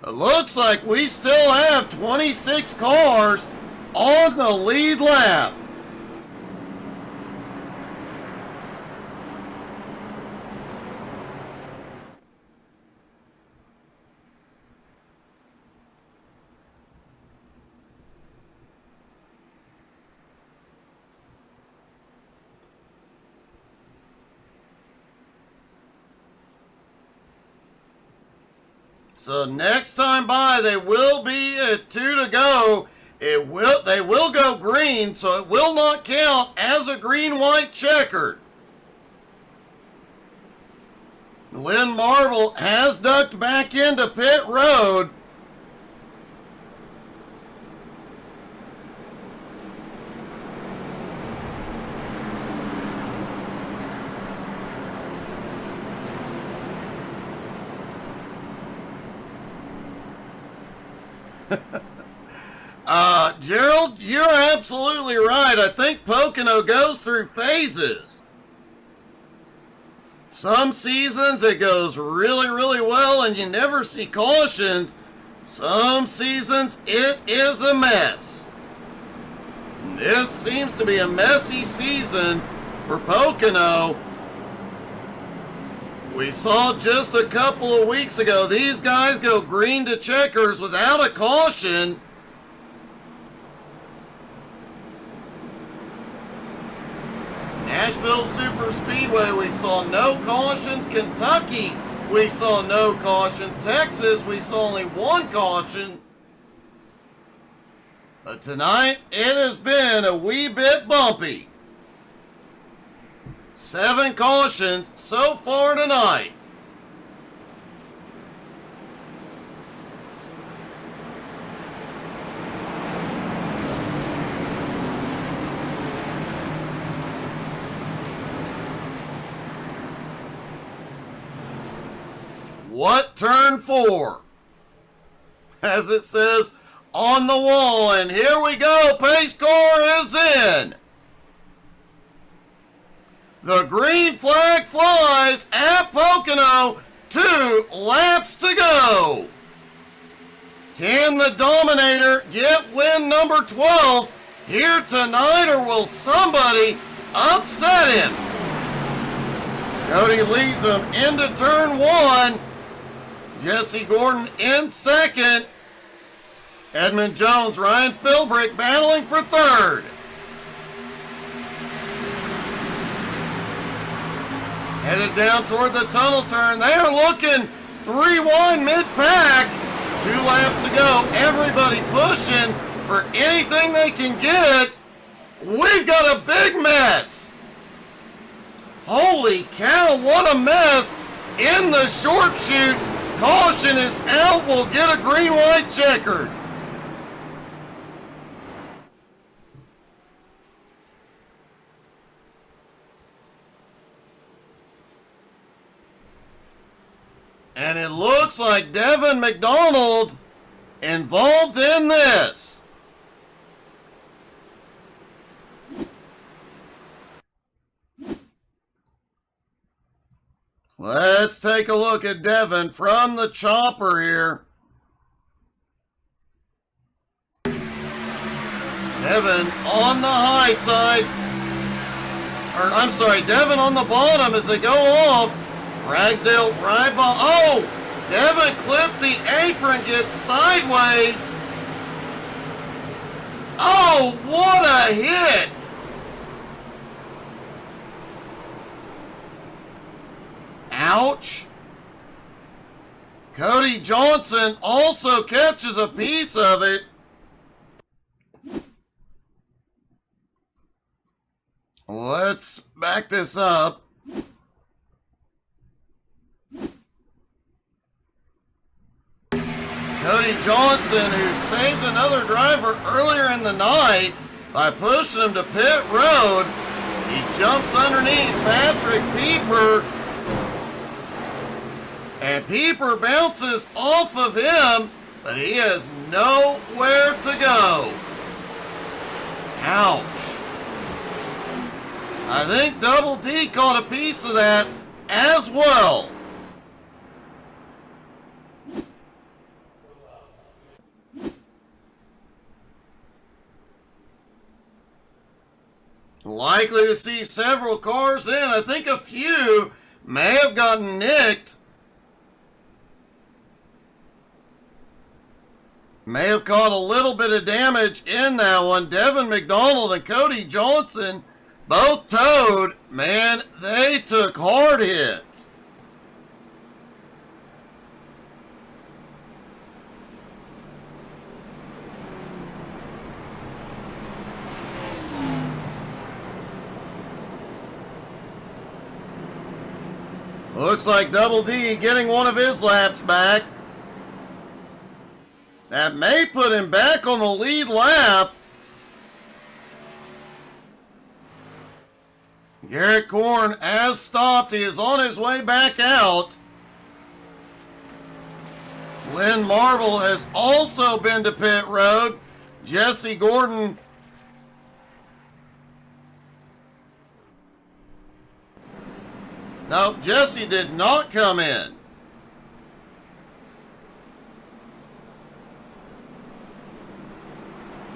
It looks like we still have 26 cars on the lead lap. So next time by, they will be at 2 to go. They will go green, so it will not count as a green-white checkered. Lynn Marble has ducked back into pit road. Gerald, you're absolutely right. I think Pocono goes through phases. Some seasons it goes really, really well and you never see cautions. Some seasons it is a mess. This seems to be a messy season for Pocono. We saw just a couple of weeks ago, these guys go green to checkers without a caution. Nashville Super Speedway, we saw no cautions. Kentucky, we saw no cautions. Texas, we saw only 1 caution. But tonight, it has been a wee bit bumpy. 7 cautions so far tonight. What turn 4? As it says on the wall, and here we go, pace car is in. The green flag flies at Pocono, 2 laps to go. Can the Dominator get win number 12 here tonight, or will somebody upset him? Cody leads him into turn 1. Jesse Gordon in second. Edmund Jones, Ryan Philbrick battling for third. Headed down toward the tunnel turn. They are looking 3 wide mid-pack. 2 laps to go. Everybody pushing for anything they can get. We've got a big mess. Holy cow, what a mess in the short chute. Caution is out. We'll get a green-white checkered. And it looks like Devin McDonald involved in this. Let's take a look at Devin from the chopper here. Devin on the high side. Or, I'm sorry, Devin on the bottom as they go off. Ragsdale right by. Oh! Devin clipped the apron, gets sideways. Oh, what a hit! Ouch. Cody Johnson also catches a piece of it. Let's back this up. Cody Johnson, who saved another driver earlier in the night by pushing him to pit road. He jumps underneath Patrick Pieper. And Pieper bounces off of him, but he has nowhere to go. Ouch. I think Double D caught a piece of that as well. Likely to see several cars in. I think a few may have gotten nicked. May have caught a little bit of damage in that one. Devin McDonald and Cody Johnson both towed. Man, they took hard hits. Looks like Double D getting one of his laps back. That may put him back on the lead lap. Garrett Korn has stopped. He is on his way back out. Lynn Marble has also been to pit road. Jesse Gordon. No, Jesse did not come in.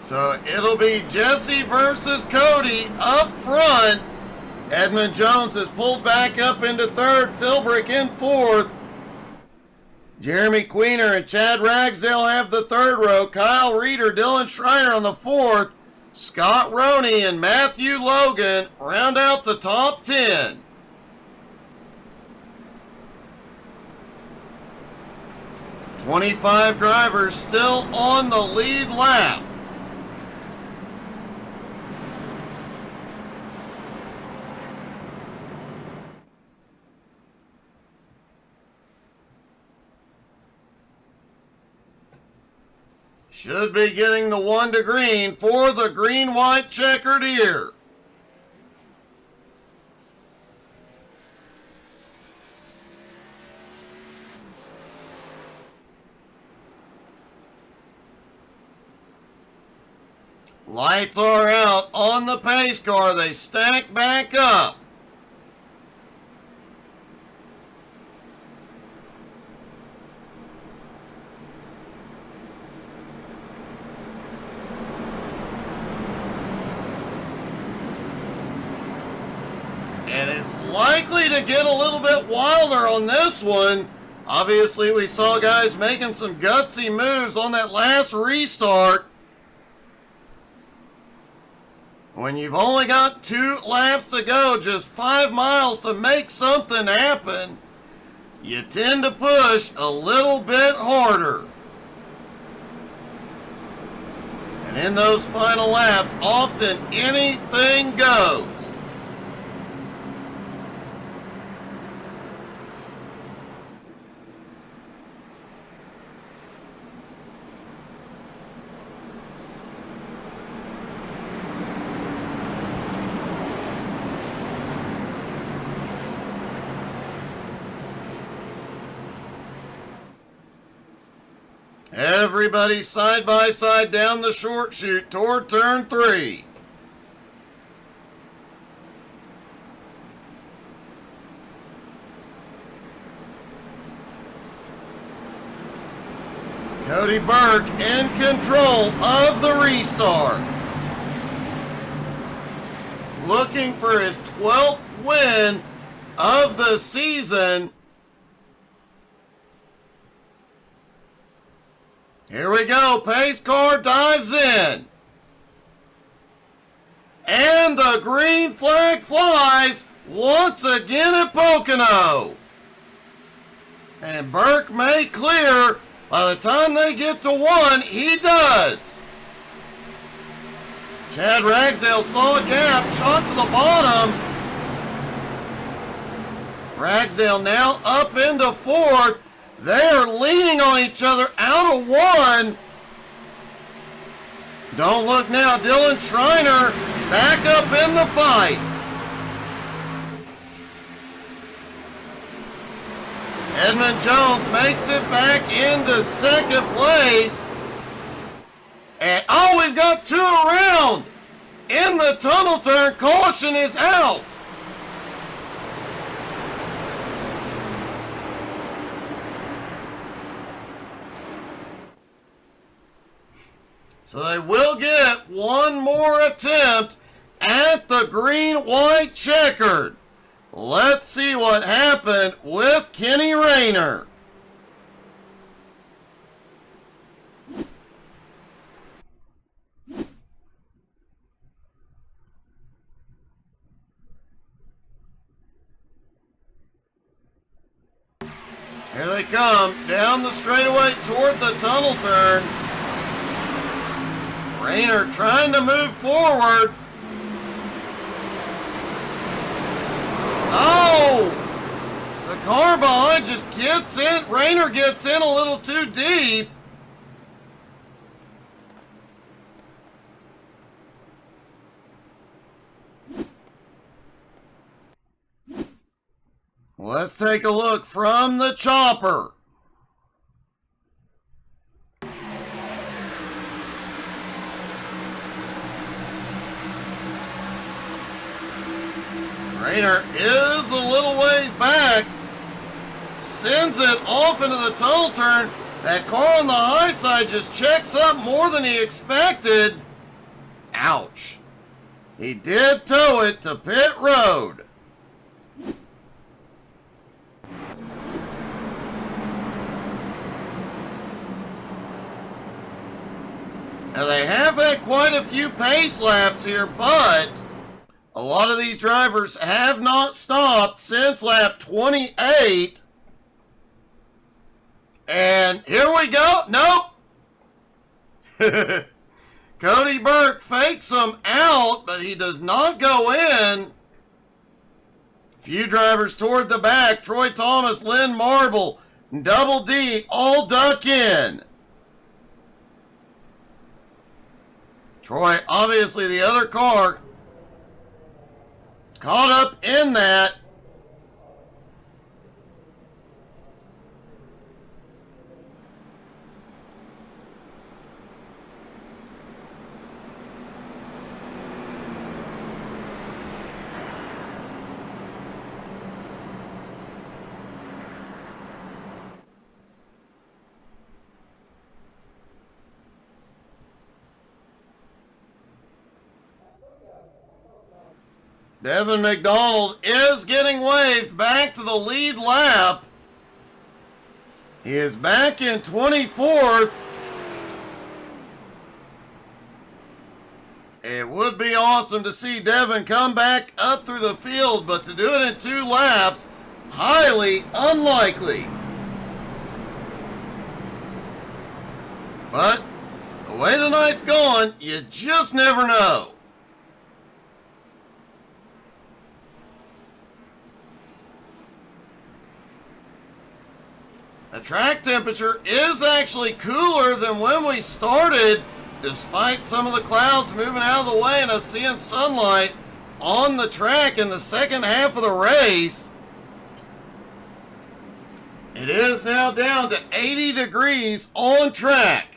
So it'll be Jesse versus Cody up front. Edmund Jones has pulled back up into third. Philbrick in fourth. Jeremy Queener and Chad Ragsdale have the third row. Kyle Reeder, Dylan Schreiner on the fourth. Scott Roney and Matthew Logan round out the top 10. "25 drivers still on the lead lap. Should be getting the one to green for the green-white checkered ear. Lights are out on the pace car. They stack back up. And it's likely to get a little bit wilder on this one. Obviously, we saw guys making some gutsy moves on that last restart. When you've only got 2 laps to go, just 5 miles to make something happen, you tend to push a little bit harder. And in those final laps, often anything goes. Everybody side by side down the short chute toward turn 3. Cody Burke in control of the restart. Looking for his 12th win of the season. Here we go. Pace car dives in. And the green flag flies once again at Pocono. And Burke may clear. By the time they get to 1, he does. Chad Ragsdale saw a gap, shot to the bottom. Ragsdale now up into 4th. They are leaning on each other out of 1. Don't look now, Dylan Schreiner back up in the fight. Edmund Jones makes it back into 2nd place. And we've got 2 around. In the tunnel turn, caution is out. So they will get one more attempt at the green-white checkered. Let's see what happened with Kenny Rayner. Here they come, down the straightaway toward the tunnel turn. Rayner trying to move forward. Oh! The car behind just gets in. Rayner gets in a little too deep. Let's take a look from the chopper. Rayner is a little ways back. Sends it off into the tunnel turn. That car on the high side just checks up more than he expected. Ouch. He did tow it to pit road. Now they have had quite a few pace laps here, but a lot of these drivers have not stopped since lap 28. And here we go. Nope. Cody Burke fakes him out, but he does not go in. Few drivers toward the back. Troy Thomas, Lynn Marble, and Double D all duck in. Troy, obviously the other car, caught up in that. Devin McDonald is getting waved back to the lead lap. He is back in 24th. It would be awesome to see Devin come back up through the field, but to do it in 2 laps, highly unlikely. But the way tonight's going, you just never know. The track temperature is actually cooler than when we started, despite some of the clouds moving out of the way and us seeing sunlight on the track in the second half of the race. It is now down to 80 degrees on track.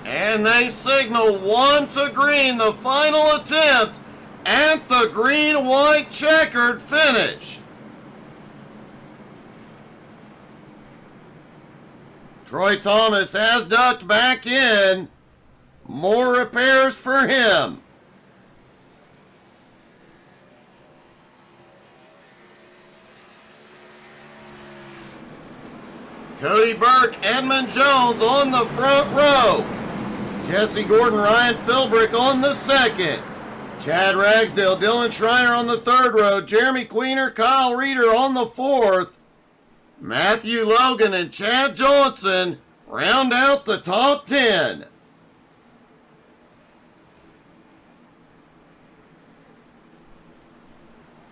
And they signal 1 to green, the final attempt at the green-white checkered finish. Troy Thomas has ducked back in. More repairs for him. Cody Burke, Edmund Jones on the front row. Jesse Gordon, Ryan Philbrick on the second. Chad Ragsdale, Dylan Schreiner on the third row. Jeremy Queener, Kyle Reeder on the fourth. Matthew Logan and Chad Johnson round out the top 10.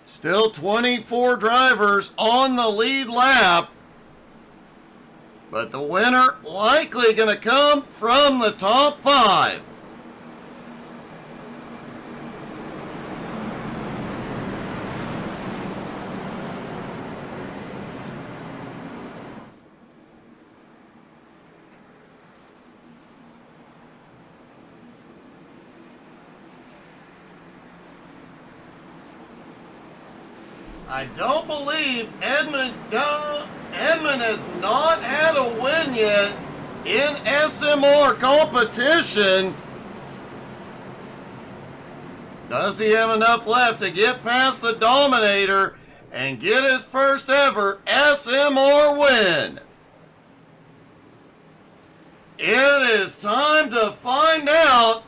Still 24 drivers on the lead lap. But the winner likely going to come from the top 5. I don't believe Edmund has not had a win yet in SMR competition. Does he have enough left to get past the Dominator and get his first ever SMR win? It is time to find out.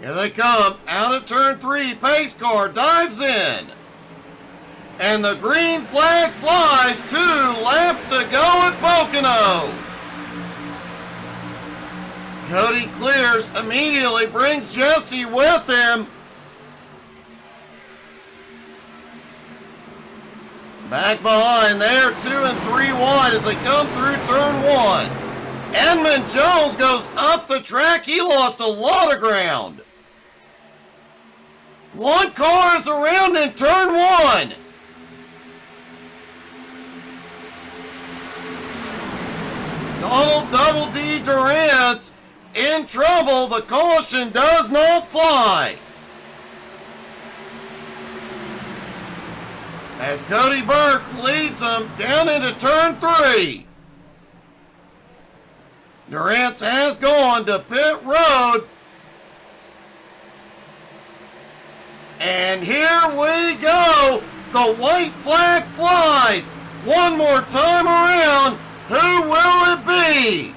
Here they come, out of turn 3, pace car dives in. And the green flag flies, 2 laps to go at Pocono. Cody clears, immediately brings Jesse with him. Back behind there, 2 and 3 wide as they come through turn 1. Edmund Jones goes up the track, he lost a lot of ground. One car is around in turn 1. Donald Double D Durant's in trouble. The caution does not fly. As Cody Burke leads them down into turn 3. Durant's has gone to pit road. And here we go. The white flag flies. One more time around. Who will it be?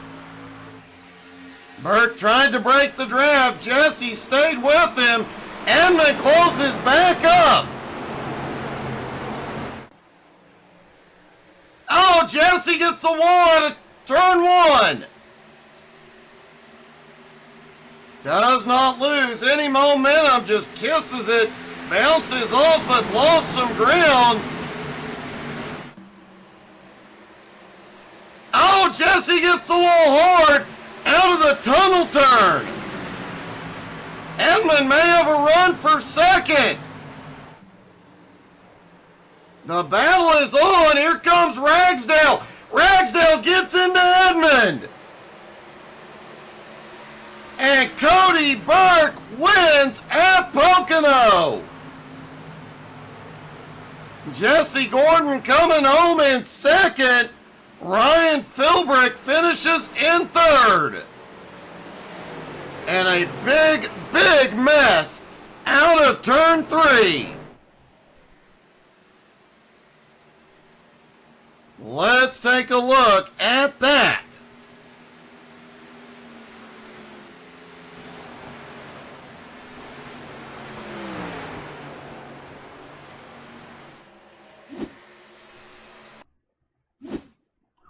Burke tried to break the draft. Jesse stayed with him. Edmund closes back up. Oh, Jesse gets the wall out of turn 1. Does not lose any momentum, just kisses it, bounces off, but lost some ground. Oh, Jesse gets the wall hard out of the tunnel turn. Edmund may have a run for second. The battle is on. Here comes Ragsdale. Ragsdale gets into Edmund. And Cody Burke wins at Pocono. Jesse Gordon coming home in second. Ryan Philbrick finishes in third. And a big, big mess out of turn 3. Let's take a look at that.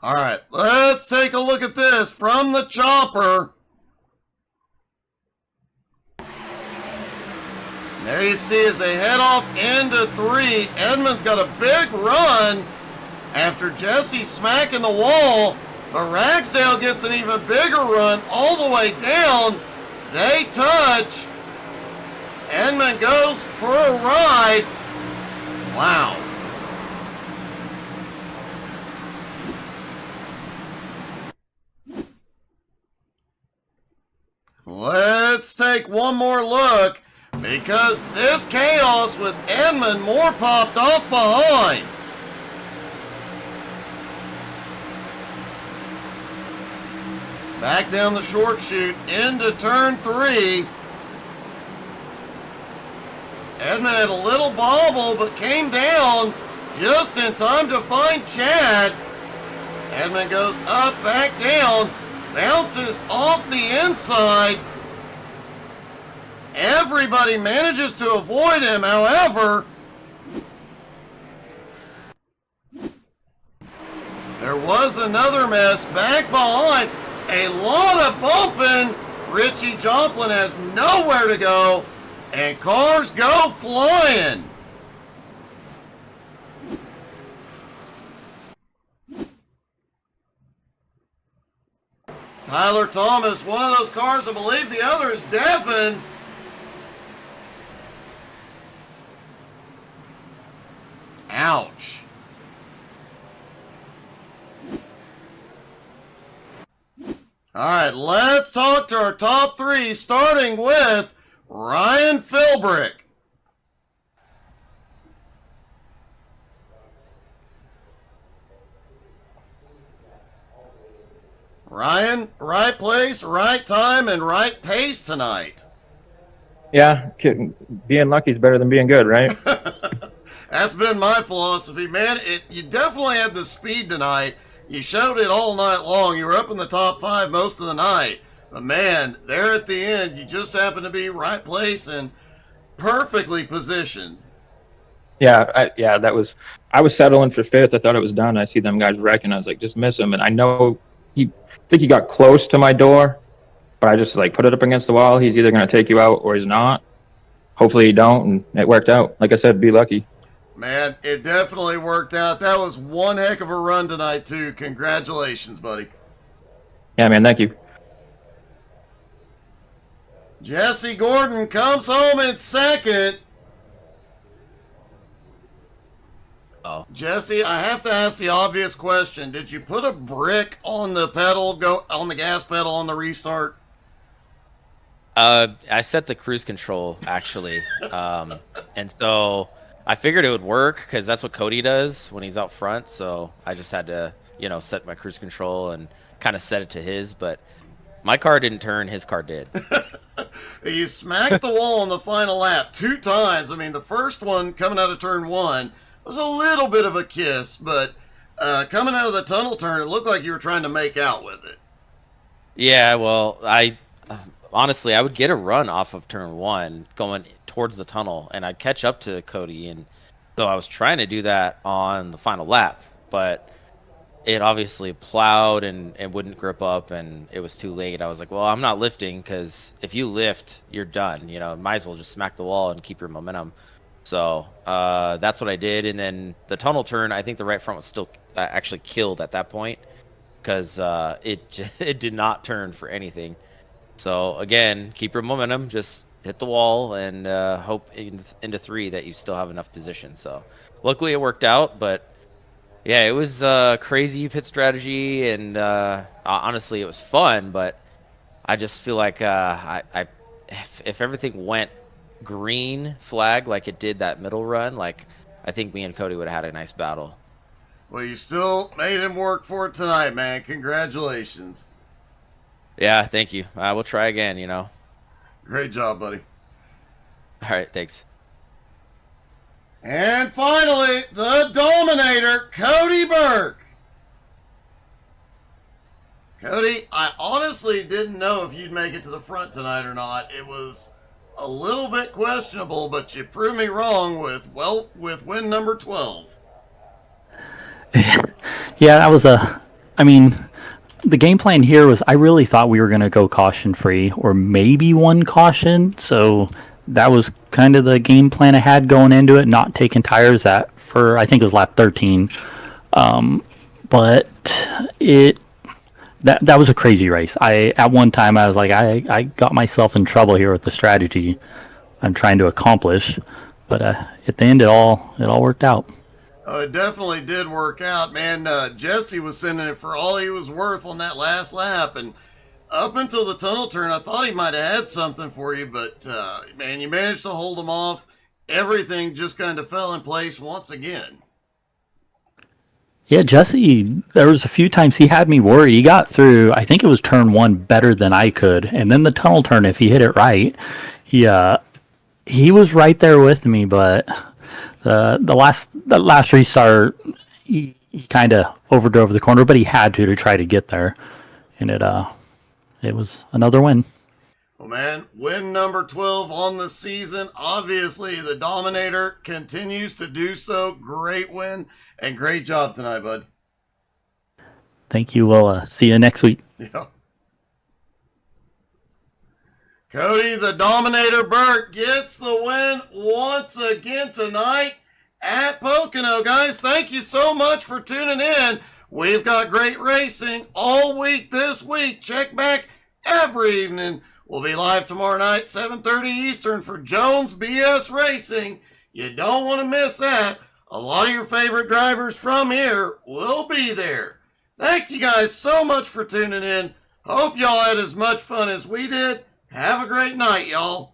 All right, let's take a look at this from the chopper. There you see as they head off into 3. Edmund's got a big run after Jesse smacking the wall. But Ragsdale gets an even bigger run all the way down. They touch. Edmund goes for a ride. Wow. Let's take one more look, because this chaos with Edmund Moore popped off behind. Back down the short chute into turn 3. Edmund had a little bobble, but came down just in time to find Chad. Edmund goes up, back down, bounces off the inside. Everybody manages to avoid him, however. There was another mess back behind. A lot of bumping. Richie Joplin has nowhere to go, and cars go flying. Tyler Thomas, one of those cars, I believe the other is Devin. Ouch. All right, let's talk to our top 3, starting with Ryan Philbrick. Ryan, right place, right time, and right pace tonight. Yeah, being lucky is better than being good, right? That's been my philosophy, man. You definitely had the speed tonight. You showed it all night long. You were up in the top 5 most of the night. But man, there at the end, you just happened to be right place and perfectly positioned. Yeah, I was settling for 5th. I thought it was done. I see them guys wrecking. I was like, just miss him. And I know I think he got close to my door, but I just put it up against the wall. He's either going to take you out or he's not. Hopefully he don't, and it worked out. Like I said, be lucky. Man, it definitely worked out. That was one heck of a run tonight, too. Congratulations, buddy. Yeah, man, thank you. Jesse Gordon comes home in 2nd. Oh. Jesse, I have to ask the obvious question. Did you put a brick on the gas pedal on the restart? I set the cruise control, actually. And so I figured it would work because that's what Cody does when he's out front. So I just had to, set my cruise control and kind of set it to his. But my car didn't turn. His car did. You smacked the wall on the final lap 2 times. I mean, the first one coming out of turn 1 was a little bit of a kiss, but coming out of the tunnel turn, it looked like you were trying to make out with it. Yeah, well, honestly, I would get a run off of turn 1 going towards the tunnel, and I'd catch up to Cody. And so I was trying to do that on the final lap, but it obviously plowed and wouldn't grip up, and it was too late. I was like, well, I'm not lifting, because if you lift, you're done. Might as well just smack the wall and keep your momentum. So that's what I did. And then the tunnel turn, I think the right front was still actually killed at that point, because it did not turn for anything. So again, keep your momentum, just hit the wall, and hope into 3 that you still have enough position. So luckily it worked out, but yeah, it was crazy pit strategy, and honestly it was fun, but I just feel like if everything went green flag like it did that middle run, I think me and Cody would have had a nice battle. Well, you still made him work for it tonight, man. Congratulations. Yeah, thank you. We'll try again, Great job, buddy. All right, thanks. And finally, the Dominator, Cody Burke. Cody, I honestly didn't know if you'd make it to the front tonight or not. It was a little bit questionable, but you proved me wrong with win number 12. Yeah, that was the game plan here was I really thought we were going to go caution free or maybe 1 caution. So that was kind of the game plan I had going into it, not taking tires for I think it was lap 13. But that was a crazy race. At one time I was like, I got myself in trouble here with the strategy I'm trying to accomplish, but at the end it all worked out. It definitely did work out, man. Jesse was sending it for all he was worth on that last lap, and up until the tunnel turn, I thought he might have had something for you, but man, you managed to hold him off. Everything just kind of fell in place once again. Yeah, Jesse, there was a few times he had me worried. He got through, I think it was turn 1 better than I could, and then the tunnel turn, if he hit it right, he was right there with me. But the last restart, he kind of overdrove the corner, but he had to try to get there, and it was another win. Well, man, win number 12 on the season. Obviously, the Dominator continues to do so. Great win and great job tonight, bud. Thank you. We'll see you next week. Yeah. Cody, the Dominator Burke, gets the win once again tonight at Pocono. Guys, thank you so much for tuning in. We've got great racing all week this week. Check back every evening. We'll be live tomorrow night, 7:30 Eastern for Jones BS Racing. You don't want to miss that. A lot of your favorite drivers from here will be there. Thank you guys so much for tuning in. Hope y'all had as much fun as we did. Have a great night, y'all.